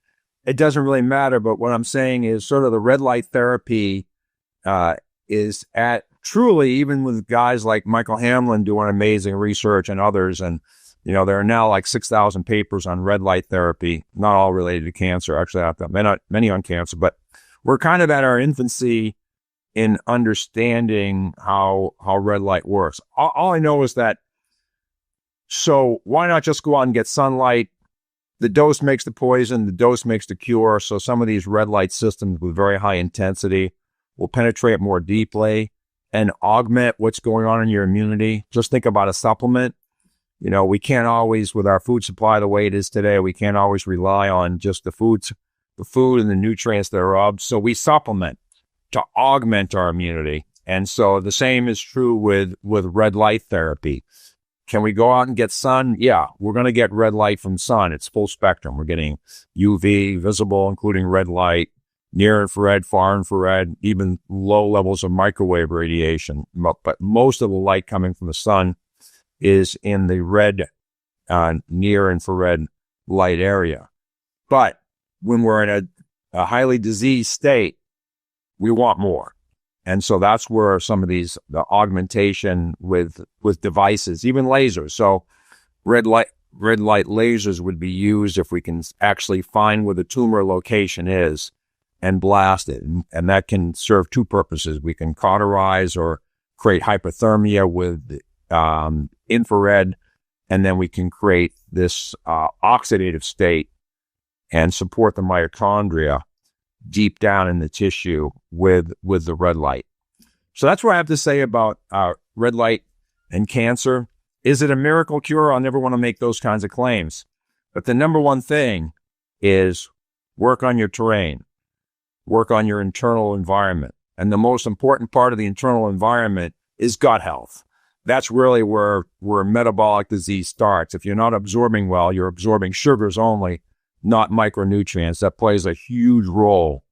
it doesn't really matter. But what I'm saying is, sort of the red light therapy is at truly, even with guys like Michael Hamlin doing amazing research and others, and there are now like 6,000 papers on red light therapy, not all related to cancer. Actually, I've got many on cancer, but we're kind of at our infancy in understanding how red light works. All I know is that, so why not just go out and get sunlight? The dose makes the poison, the dose makes the cure. So some of these red light systems with very high intensity will penetrate more deeply and augment what's going on in your immunity. Just think about a supplement. We can't always, with our food supply the way it is today, we can't always rely on just the food and the nutrients thereof. So we supplement to augment our immunity. And so the same is true with red light therapy. Can we go out and get sun? Yeah, we're going to get red light from sun. It's full spectrum. We're getting UV, visible, including red light, near infrared, far infrared, even low levels of microwave radiation. But most of the light coming from the sun is in the red, near infrared light area. But when we're in a highly diseased state, we want more. And so that's where some of the augmentation with devices, even lasers. So red light lasers would be used if we can actually find where the tumor location is and blast it. And that can serve two purposes. We can cauterize or create hypothermia with infrared, and then we can create this oxidative state and support the mitochondria deep down in the tissue with the red light. So that's what I have to say about red light and cancer. Is it a miracle cure? I'll never want to make those kinds of claims. But the number one thing is work on your terrain, work on your internal environment. And the most important part of the internal environment is gut health. That's really where metabolic disease starts. If you're not absorbing well, you're absorbing sugars only, not micronutrients. That plays a huge role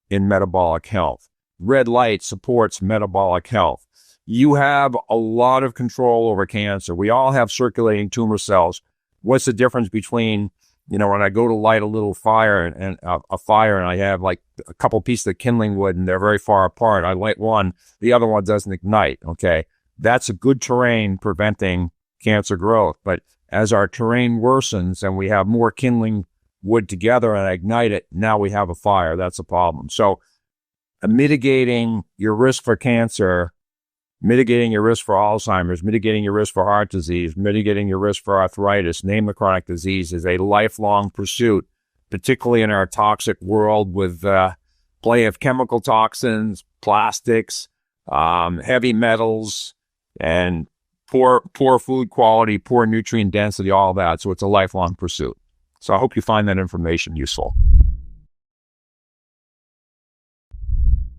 in metabolic health. Red light supports metabolic health. You have a lot of control over cancer. We all have circulating tumor cells. What's the difference between, when I go to light a little fire and a fire and I have like a couple pieces of kindling wood and they're very far apart. I light one, the other one doesn't ignite. Okay. That's a good terrain preventing cancer growth. But as our terrain worsens and we have more kindling wood together and ignite it, now we have a fire. That's a problem. So mitigating your risk for cancer, mitigating your risk for Alzheimer's, mitigating your risk for heart disease, mitigating your risk for arthritis, name a chronic disease, is a lifelong pursuit, particularly in our toxic world with play of chemical toxins, plastics, heavy metals, and poor food quality, poor nutrient density, all that. So it's a lifelong pursuit. So I hope you find that information useful.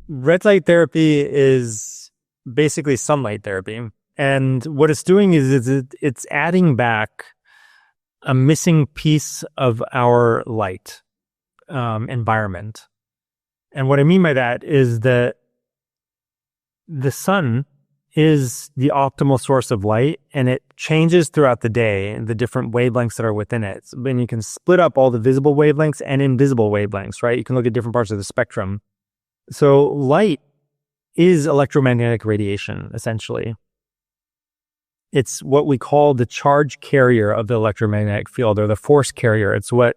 Red light therapy is basically sunlight therapy. And what it's doing is it's adding back a missing piece of our light environment. And what I mean by that is that the sun is the optimal source of light, and it changes throughout the day, the different wavelengths that are within it. And you can split up all the visible wavelengths and invisible wavelengths, right? You can look at different parts of the spectrum. So light is electromagnetic radiation, essentially. It's what we call the charge carrier of the electromagnetic field, or the force carrier. It's what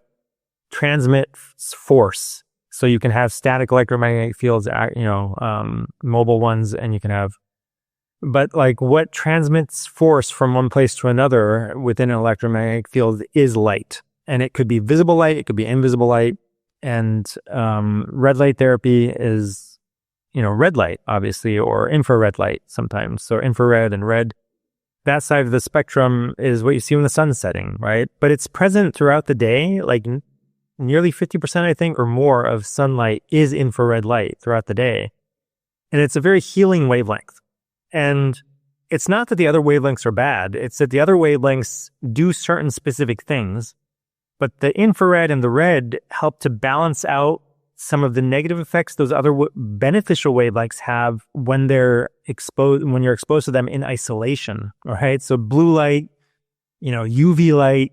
transmits force. So you can have static electromagnetic fields, mobile ones, and you can have, but like what transmits force from one place to another within an electromagnetic field is light. And it could be visible light, it could be invisible light. And red light therapy is, red light, obviously, or infrared light sometimes. So infrared and red, that side of the spectrum is what you see when the sun's setting, right? But it's present throughout the day, like nearly 50%, I think, or more of sunlight is infrared light throughout the day. And it's a very healing wavelength. And it's not that the other wavelengths are bad. It's that the other wavelengths do certain specific things. But the infrared and the red help to balance out some of the negative effects those other beneficial wavelengths have when they're exposed, when you're exposed to them in isolation, right? So blue light, UV light,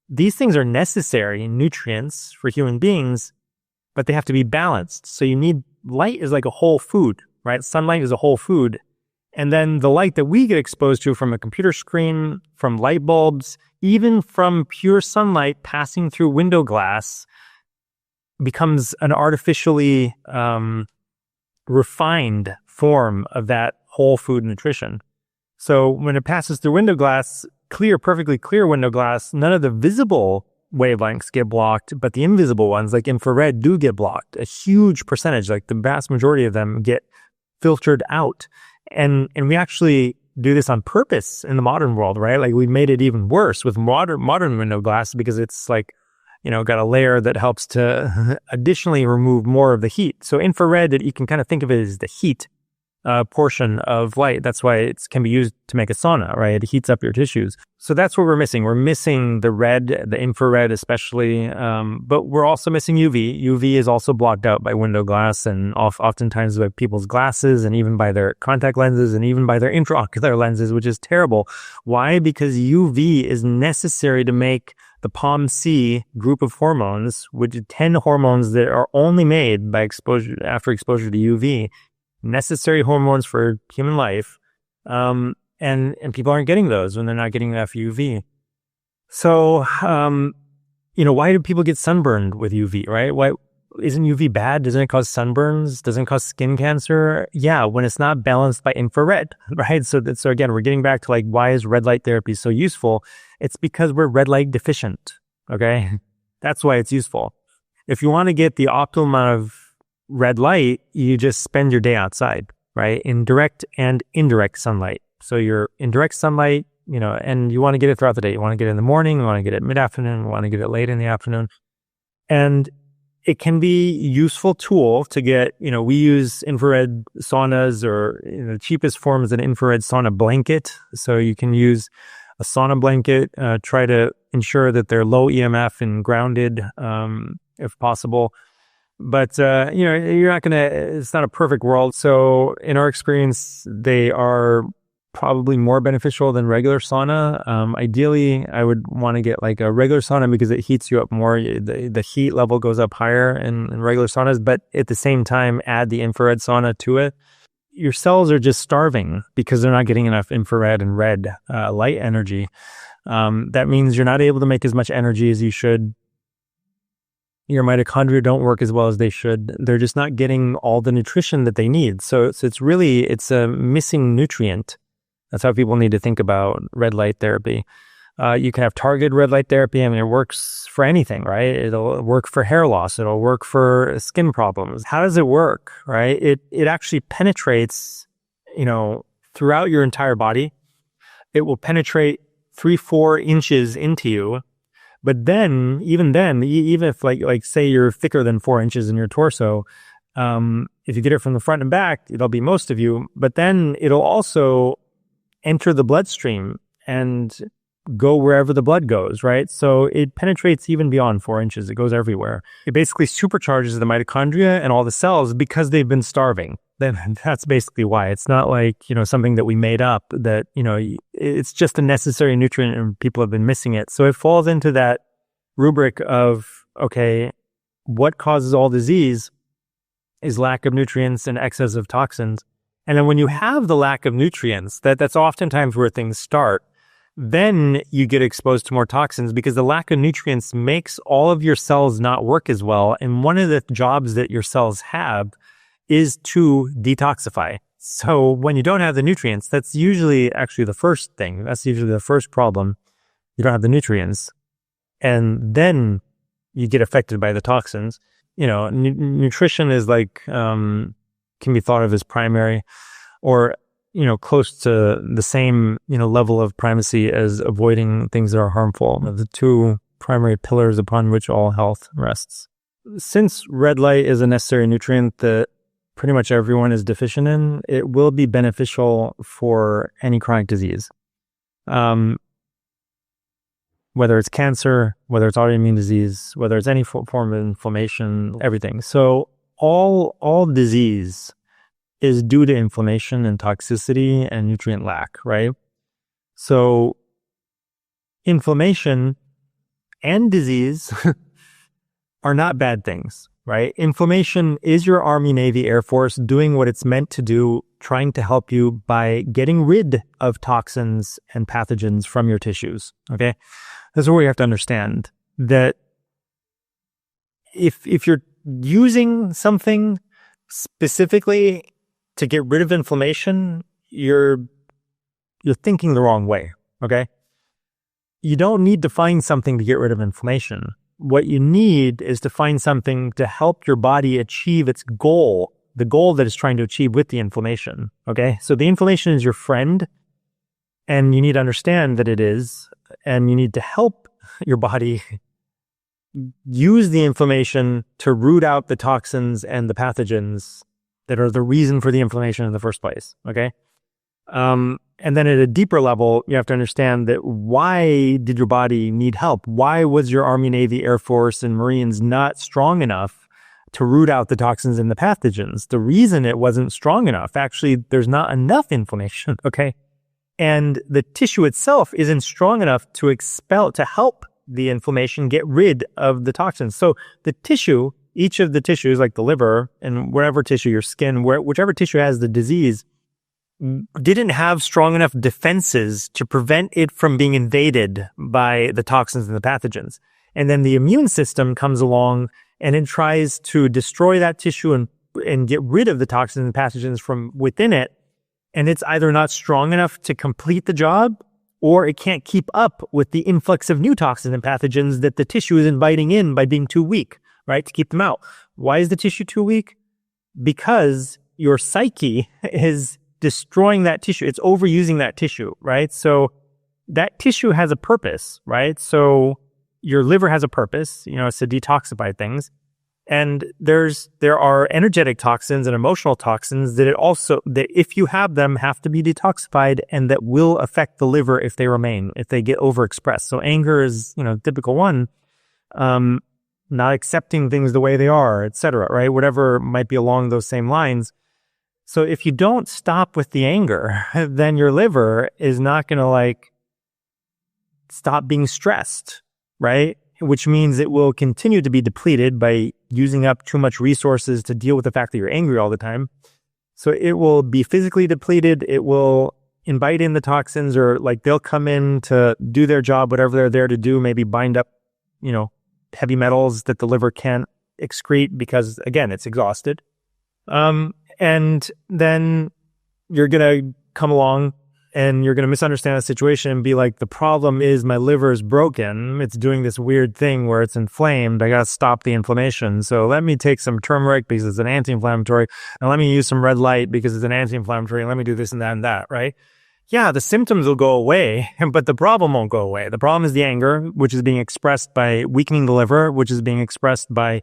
these things are necessary nutrients for human beings, but they have to be balanced. So you need, light is like a whole food, right? Sunlight is a whole food. And then the light that we get exposed to from a computer screen, from light bulbs, even from pure sunlight passing through window glass, becomes an artificially refined form of that whole food nutrition. So when it passes through window glass, perfectly clear window glass, none of the visible wavelengths get blocked, but the invisible ones, like infrared, do get blocked. A huge percentage, like the vast majority of them, get filtered out. And we actually do this on purpose in the modern world, right? Like we made it even worse with modern window glass because it's like, got a layer that helps to additionally remove more of the heat. So infrared, you can kind of think of it as the heat portion of light. That's why it can be used to make a sauna, right? It heats up your tissues. So that's what we're missing. We're missing the red, the infrared especially, but we're also missing UV. UV is also blocked out by window glass and oftentimes by people's glasses and even by their contact lenses and even by their intraocular lenses, which is terrible. Why? Because UV is necessary to make the POMC group of hormones, which are 10 hormones that are only made by after exposure to UV. Necessary hormones for human life, and people aren't getting those when they're not getting enough UV. So, why do people get sunburned with UV, right? Why? isn't UV bad? Doesn't it cause sunburns? Doesn't it cause skin cancer? Yeah, when it's not balanced by infrared, right? So again, we're getting back to like, why is red light therapy so useful? It's because we're red light deficient, okay? That's why it's useful. If you want to get the optimal amount of red light, you just spend your day outside, right? In direct and indirect sunlight. So you're in direct sunlight, and you want to get it throughout the day. You want to get it in the morning, you want to get it mid-afternoon, you want to get it late in the afternoon. And it can be a useful tool to get, we use infrared saunas, or the cheapest form is an infrared sauna blanket. So you can use a sauna blanket, try to ensure that they're low EMF and grounded, if possible. But, you're not it's not a perfect world. So in our experience, they are probably more beneficial than regular sauna. Ideally, I would want to get like a regular sauna because it heats you up more. The heat level goes up higher in regular saunas, but at the same time, add the infrared sauna to it. Your cells are just starving because they're not getting enough infrared and red light energy. That means you're not able to make as much energy as you should. Your mitochondria don't work as well as they should. They're just not getting all the nutrition that they need. So it's a missing nutrient. That's how people need to think about red light therapy. You can have targeted red light therapy. I mean, it works for anything, right? It'll work for hair loss. It'll work for skin problems. How does it work, right? It actually penetrates, throughout your entire body. It will penetrate 3-4 inches into you. But then, even if like say you're thicker than 4 inches in your torso, if you get it from the front and back, it'll be most of you. But then it'll also enter the bloodstream and go wherever the blood goes, right? So it penetrates even beyond 4 inches. It goes everywhere. It basically supercharges the mitochondria and all the cells because they've been starving. Then that's basically why. It's not like, something that we made up that, it's just a necessary nutrient and people have been missing it. So it falls into that rubric of, okay, what causes all disease is lack of nutrients and excess of toxins. And then when you have the lack of nutrients, that's oftentimes where things start. Then you get exposed to more toxins because the lack of nutrients makes all of your cells not work as well. And one of the jobs that your cells have is to detoxify. So when you don't have the nutrients, that's usually actually the first thing. That's usually the first problem. You don't have the nutrients. And then you get affected by the toxins. Nutrition is like, can be thought of as primary or, close to the same, level of primacy as avoiding things that are harmful. The two primary pillars upon which all health rests. Since red light is a necessary nutrient that pretty much everyone is deficient in, it will be beneficial for any chronic disease. Whether it's cancer, whether it's autoimmune disease, whether it's any form of inflammation, everything. So all disease is due to inflammation and toxicity and nutrient lack, right? So inflammation and disease are not bad things, right? Inflammation is your Army, Navy, Air Force doing what it's meant to do, trying to help you by getting rid of toxins and pathogens from your tissues, okay? That's where you have to understand that if you're using something specifically to get rid of inflammation, you're thinking the wrong way, okay? You don't need to find something to get rid of inflammation. What you need is to find something to help your body achieve its goal, the goal that it's trying to achieve with the inflammation, okay? So the inflammation is your friend, and you need to understand that it is, and you need to help your body use the inflammation to root out the toxins and the pathogens that are the reason for the inflammation in the first place, okay? And then at a deeper level, you have to understand that why did your body need help? Why was your Army, Navy, Air Force, and Marines not strong enough to root out the toxins and the pathogens? The reason it wasn't strong enough, actually, there's not enough inflammation, okay? And the tissue itself isn't strong enough to help the inflammation get rid of the toxins. So the tissue, each of the tissues, like the liver and whatever tissue, your skin, whichever tissue has the disease, didn't have strong enough defenses to prevent it from being invaded by the toxins and the pathogens. And then the immune system comes along and it tries to destroy that tissue and get rid of the toxins and pathogens from within it. And it's either not strong enough to complete the job, or it can't keep up with the influx of new toxins and pathogens that the tissue is inviting in by being too weak, right, to keep them out. Why is the tissue too weak? Because your psyche is destroying that tissue. It's overusing that tissue, right? So that tissue has a purpose, right? So your liver has a purpose, it's to detoxify things. And there are energetic toxins and emotional toxins that if you have them, have to be detoxified, and that will affect the liver if they get overexpressed. So anger is, typical one, not accepting things the way they are, etc., right? Whatever might be along those same lines. So if you don't stop with the anger, then your liver is not going to stop being stressed, right? Which means it will continue to be depleted by using up too much resources to deal with the fact that you're angry all the time. So it will be physically depleted. It will invite in the toxins, or they'll come in to do their job, whatever they're there to do, maybe bind up, heavy metals that the liver can't excrete because, again, it's exhausted. And then you're going to come along and you're going to misunderstand the situation and be like, the problem is my liver is broken. It's doing this weird thing where it's inflamed. I got to stop the inflammation. So let me take some turmeric because it's an anti-inflammatory, and let me use some red light because it's an anti-inflammatory, and let me do this and that, right? Yeah, the symptoms will go away, but the problem won't go away. The problem is the anger, which is being expressed by weakening the liver, which is being expressed by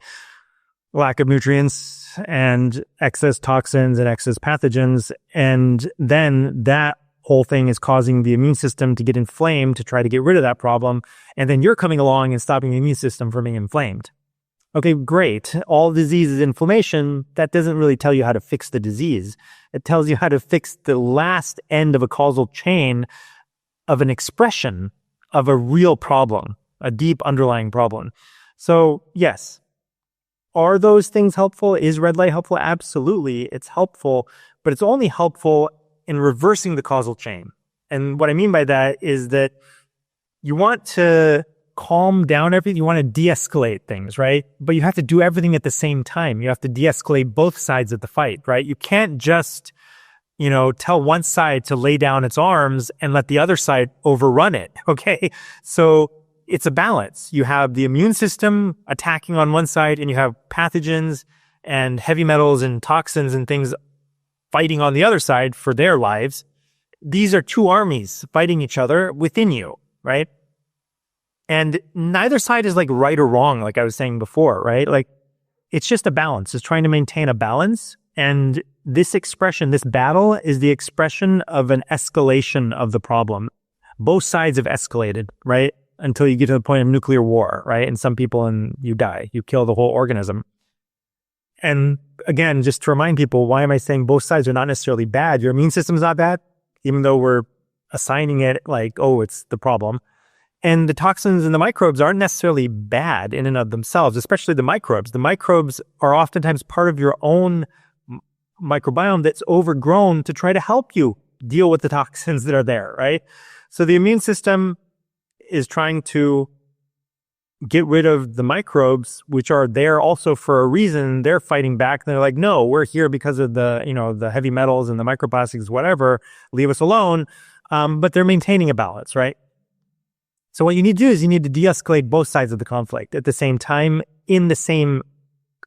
lack of nutrients and excess toxins and excess pathogens. And then that whole thing is causing the immune system to get inflamed to try to get rid of that problem. And then you're coming along and stopping the immune system from being inflamed. Okay, great. All disease is inflammation. That doesn't really tell you how to fix the disease. It tells you how to fix the last end of a causal chain of an expression of a real problem, a deep underlying problem. So yes, are those things helpful? Is red light helpful? Absolutely, it's helpful, but it's only helpful in reversing the causal chain. And what I mean by that is that you want to calm down everything. You want to de-escalate things, right? But you have to do everything at the same time. You have to de-escalate both sides of the fight, right? You can't just, tell one side to lay down its arms and let the other side overrun it, okay? So it's a balance. You have the immune system attacking on one side, and you have pathogens and heavy metals and toxins and things fighting on the other side for their lives. These are two armies fighting each other within you, right? And neither side is right or wrong, like I was saying before, right? It's just a balance. It's trying to maintain a balance. And this expression, this battle, is the expression of an escalation of the problem. Both sides have escalated, right? Until you get to the point of nuclear war, right? And some people, and you die. You kill the whole organism. And again, just to remind people, why am I saying both sides are not necessarily bad? Your immune system is not bad, even though we're assigning it it's the problem. And the toxins and the microbes aren't necessarily bad in and of themselves, especially the microbes. The microbes are oftentimes part of your own microbiome that's overgrown to try to help you deal with the toxins that are there, right? So the immune system is trying to get rid of the microbes, which are there also for a reason. They're fighting back. They're like, no, we're here because of the heavy metals and the microplastics, whatever, leave us alone. But they're maintaining a balance, right? So what you need to do is you need to de-escalate both sides of the conflict at the same time in the same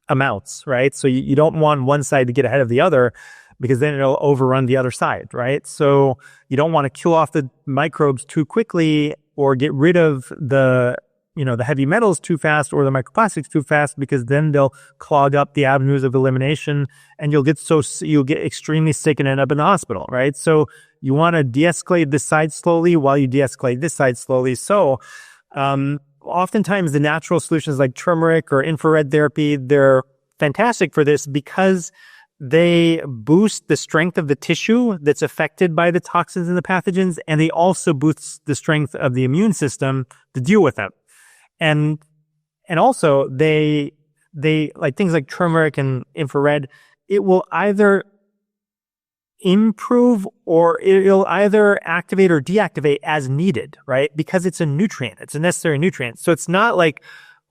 amounts, right? So you don't want one side to get ahead of the other, because then it'll overrun the other side, right? So you don't want to kill off the microbes too quickly or get rid of the heavy metals too fast or the microplastics too fast, because then they'll clog up the avenues of elimination and you'll get extremely sick and end up in the hospital, right? So you want to de-escalate this side slowly while you de-escalate this side slowly. So oftentimes the natural solutions like turmeric or infrared therapy, they're fantastic for this because they boost the strength of the tissue that's affected by the toxins and the pathogens, and they also boost the strength of the immune system to deal with them. And also they like things like turmeric and infrared, it will either improve or it'll either activate or deactivate as needed, right? Because it's a nutrient. It's a necessary nutrient. So it's not like,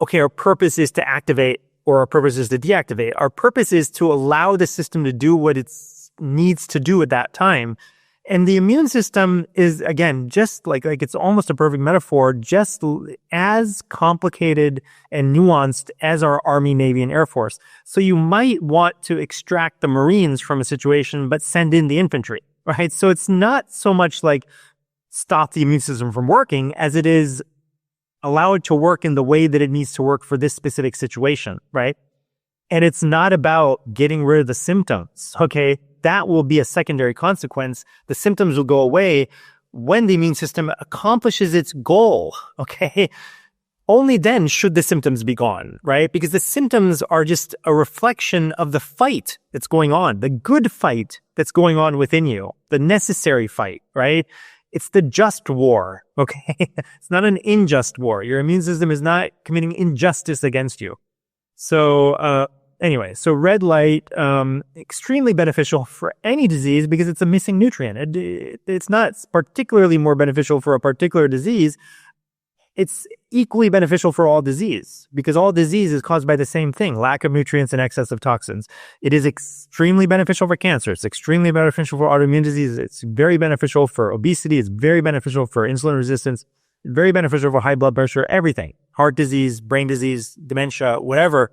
okay, our purpose is to activate or our purpose is to deactivate. Our purpose is to allow the system to do what it needs to do at that time. And the immune system is, again, just like it's almost a perfect metaphor, just as complicated and nuanced as our Army, Navy, and Air Force. So you might want to extract the Marines from a situation, but send in the infantry, right? So it's not so much like stop the immune system from working as it is allow it to work in the way that it needs to work for this specific situation, right? And it's not about getting rid of the symptoms, okay? That will be a secondary consequence. The symptoms will go away when the immune system accomplishes its goal, okay? Only then should the symptoms be gone, right? Because the symptoms are just a reflection of the fight that's going on, the good fight that's going on within you, the necessary fight, right? It's the just war, okay? It's not an unjust war. Your immune system is not committing injustice against you. So, anyway, so red light, extremely beneficial for any disease because it's a missing nutrient. It's not particularly more beneficial for a particular disease. It's equally beneficial for all disease because all disease is caused by the same thing, lack of nutrients and excess of toxins. It is extremely beneficial for cancer. It's extremely beneficial for autoimmune diseases. It's very beneficial for obesity. It's very beneficial for insulin resistance. Very beneficial for high blood pressure, everything. Heart disease, brain disease, dementia, whatever.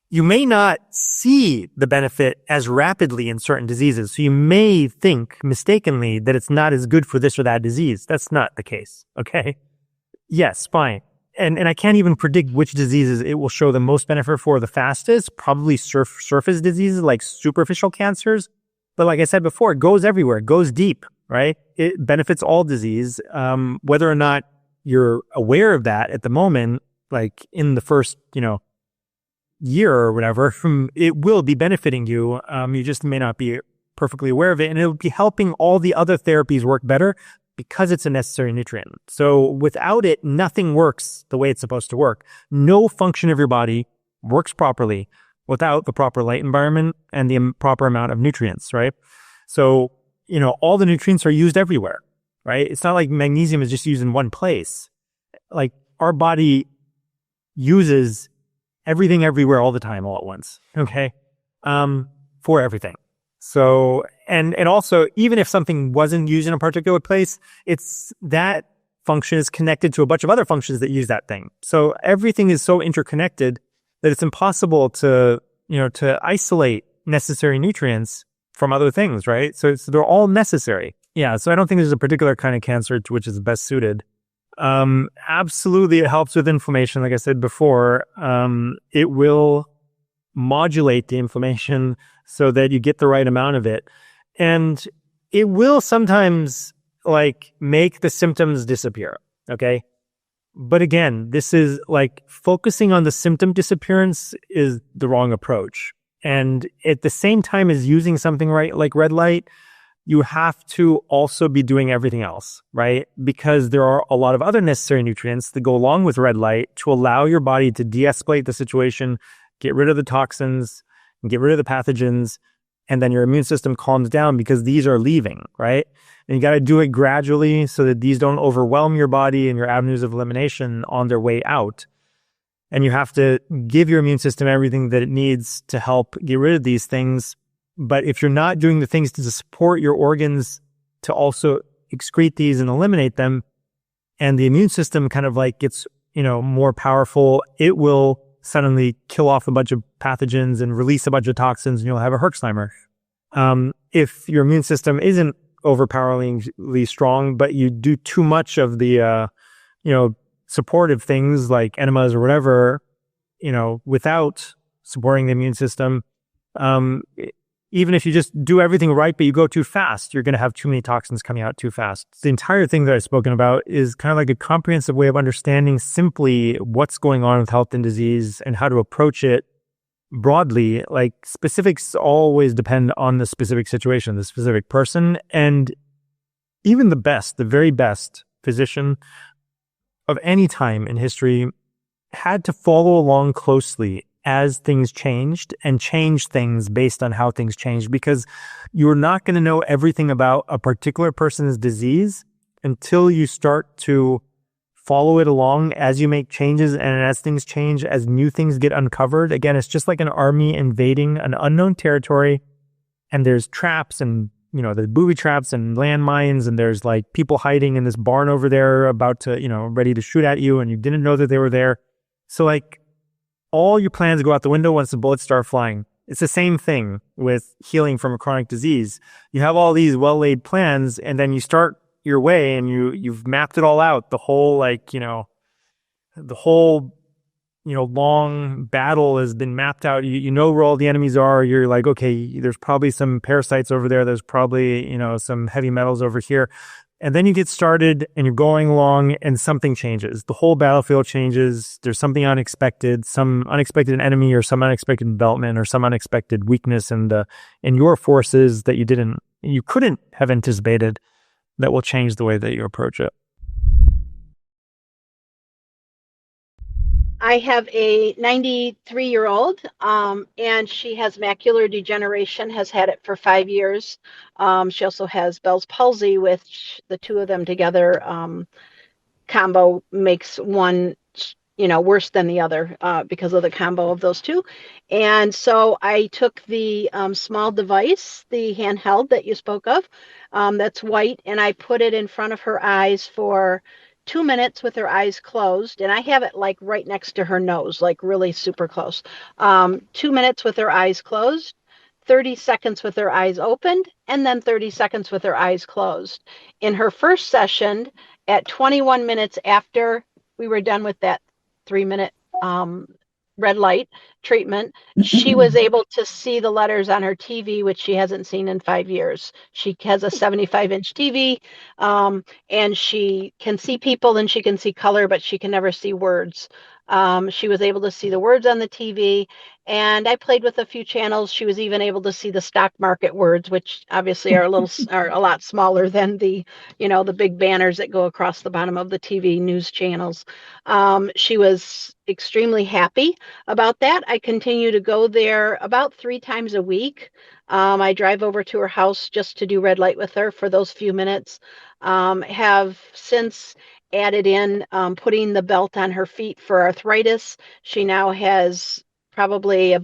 You may not see the benefit as rapidly in certain diseases. So you may think mistakenly that it's not as good for this or that disease. That's not the case. Okay. Yes, fine. And I can't even predict which diseases it will show the most benefit for the fastest. Probably surface diseases like superficial cancers. But like I said before, it goes everywhere. It goes deep, right? It benefits all disease. Whether or not you're aware of that at the moment, like in the first, year or whatever, it will be benefiting you. You just may not be perfectly aware of it, and it'll be helping all the other therapies work better because it's a necessary nutrient. So without it, nothing works the way it's supposed to work. No function of your body works properly without the proper light environment and the proper amount of nutrients, right? So, all the nutrients are used everywhere, right? It's not like magnesium is just used in one place. Like our body uses everything everywhere all the time all at once, okay? For everything. So, and also, even if something wasn't used in a particular place, it's that function is connected to a bunch of other functions that use that thing. So everything is so interconnected that it's impossible to isolate necessary nutrients from other things, right? So they're all necessary. Yeah, so I don't think there's a particular kind of cancer to which is best suited. Absolutely, it helps with inflammation. Like I said before, it will modulate the inflammation so that you get the right amount of it. And it will sometimes make the symptoms disappear. Okay. But again, this is focusing on the symptom disappearance is the wrong approach. And at the same time as using something like red light, you have to also be doing everything else, right? Because there are a lot of other necessary nutrients that go along with red light to allow your body to de-escalate the situation, get rid of the toxins, and get rid of the pathogens, and then your immune system calms down because these are leaving, right? And you got to do it gradually so that these don't overwhelm your body and your avenues of elimination on their way out. And you have to give your immune system everything that it needs to help get rid of these things. But if you're not doing the things to support your organs to also excrete these and eliminate them, and the immune system kind of gets, more powerful, it will suddenly kill off a bunch of pathogens and release a bunch of toxins, and you'll have a Herxheimer. If your immune system isn't overpoweringly strong, but you do too much of the, supportive things like enemas or whatever, without supporting the immune system, even if you just do everything right, but you go too fast, you're going to have too many toxins coming out too fast. The entire thing that I've spoken about is kind of like a comprehensive way of understanding simply what's going on with health and disease and how to approach it broadly. Specifics always depend on the specific situation, the specific person, and even the very best physician of any time in history had to follow along closely as things changed and change things based on how things changed, because you're not going to know everything about a particular person's disease until you start to follow it along as you make changes, and as things change, as new things get uncovered. Again, it's just like an army invading an unknown territory, and there's traps and, there's booby traps and landmines, and there's like people hiding in this barn over there about to, ready to shoot at you, and you didn't know that they were there. So like all your plans go out the window once the bullets start flying. It's the same thing with healing from a chronic disease. You have all these well-laid plans, and then you start your way, and you've mapped it all out. The whole long battle has been mapped out. You know where all the enemies are. You're like, okay, there's probably some parasites over there. There's probably, some heavy metals over here. And then you get started and you're going along and something changes. The whole battlefield changes. There's something unexpected, some unexpected enemy or some unexpected development or some unexpected weakness in your forces that you couldn't have anticipated, that will change the way that you approach it. I have a 93-year-old, and she has macular degeneration, has had it for 5 years. She also has Bell's palsy, which the two of them together combo makes one, worse than the other because of the combo of those two. And so I took the small device, the handheld that you spoke of, that's white, and I put it in front of her eyes for 2 minutes with her eyes closed, and I have it like right next to her nose, like really super close. 2 minutes with her eyes closed, 30 seconds with her eyes opened, and then 30 seconds with her eyes closed. In her first session, at 21 minutes after we were done with that 3-minute red light treatment, she was able to see the letters on her TV, which she hasn't seen in 5 years. She has a 75-inch TV, and she can see people and she can see color, but she can never see words. She was able to see the words on the TV, and I played with a few channels. She was even able to see the stock market words, which obviously are a lot smaller than the big banners that go across the bottom of the TV news channels. She was extremely happy about that. I continue to go there about 3 times a week. I drive over to her house just to do red light with her for those few minutes. Have since added in putting the belt on her feet for arthritis. She now has probably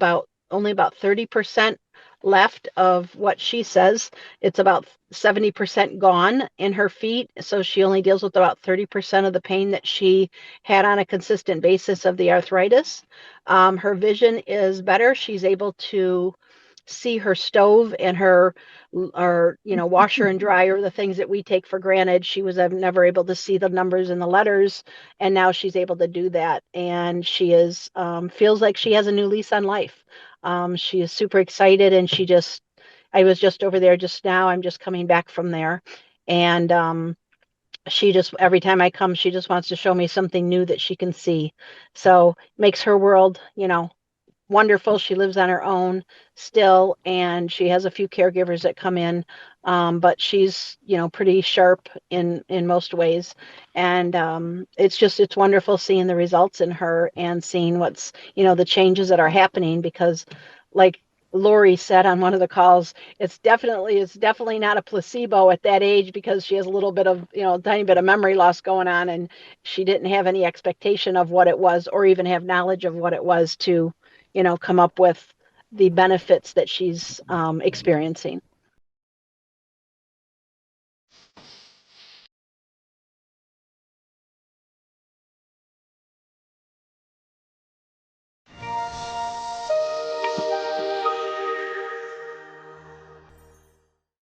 only about 30% left of what she says. It's about 70% gone in her feet. So she only deals with about 30% of the pain that she had on a consistent basis of the arthritis. Her vision is better. She's able to see her stove and her washer and dryer, the things that we take for granted. She was never able to see the numbers and the letters, and now she's able to do that, and she is feels like she has a new lease on life. She is super excited, and I was just over there just now. I'm just coming back from there, and she just, every time I come, she just wants to show me something new that she can see. So makes her world wonderful. She lives on her own still, and she has a few caregivers that come in, but she's pretty sharp in most ways, and it's wonderful seeing the results in her and seeing what's the changes that are happening, because like Lori said on one of the calls, it's definitely not a placebo at that age, because she has a little bit of a tiny bit of memory loss going on, and she didn't have any expectation of what it was, or even have knowledge of what it was to come up with the benefits that she's experiencing.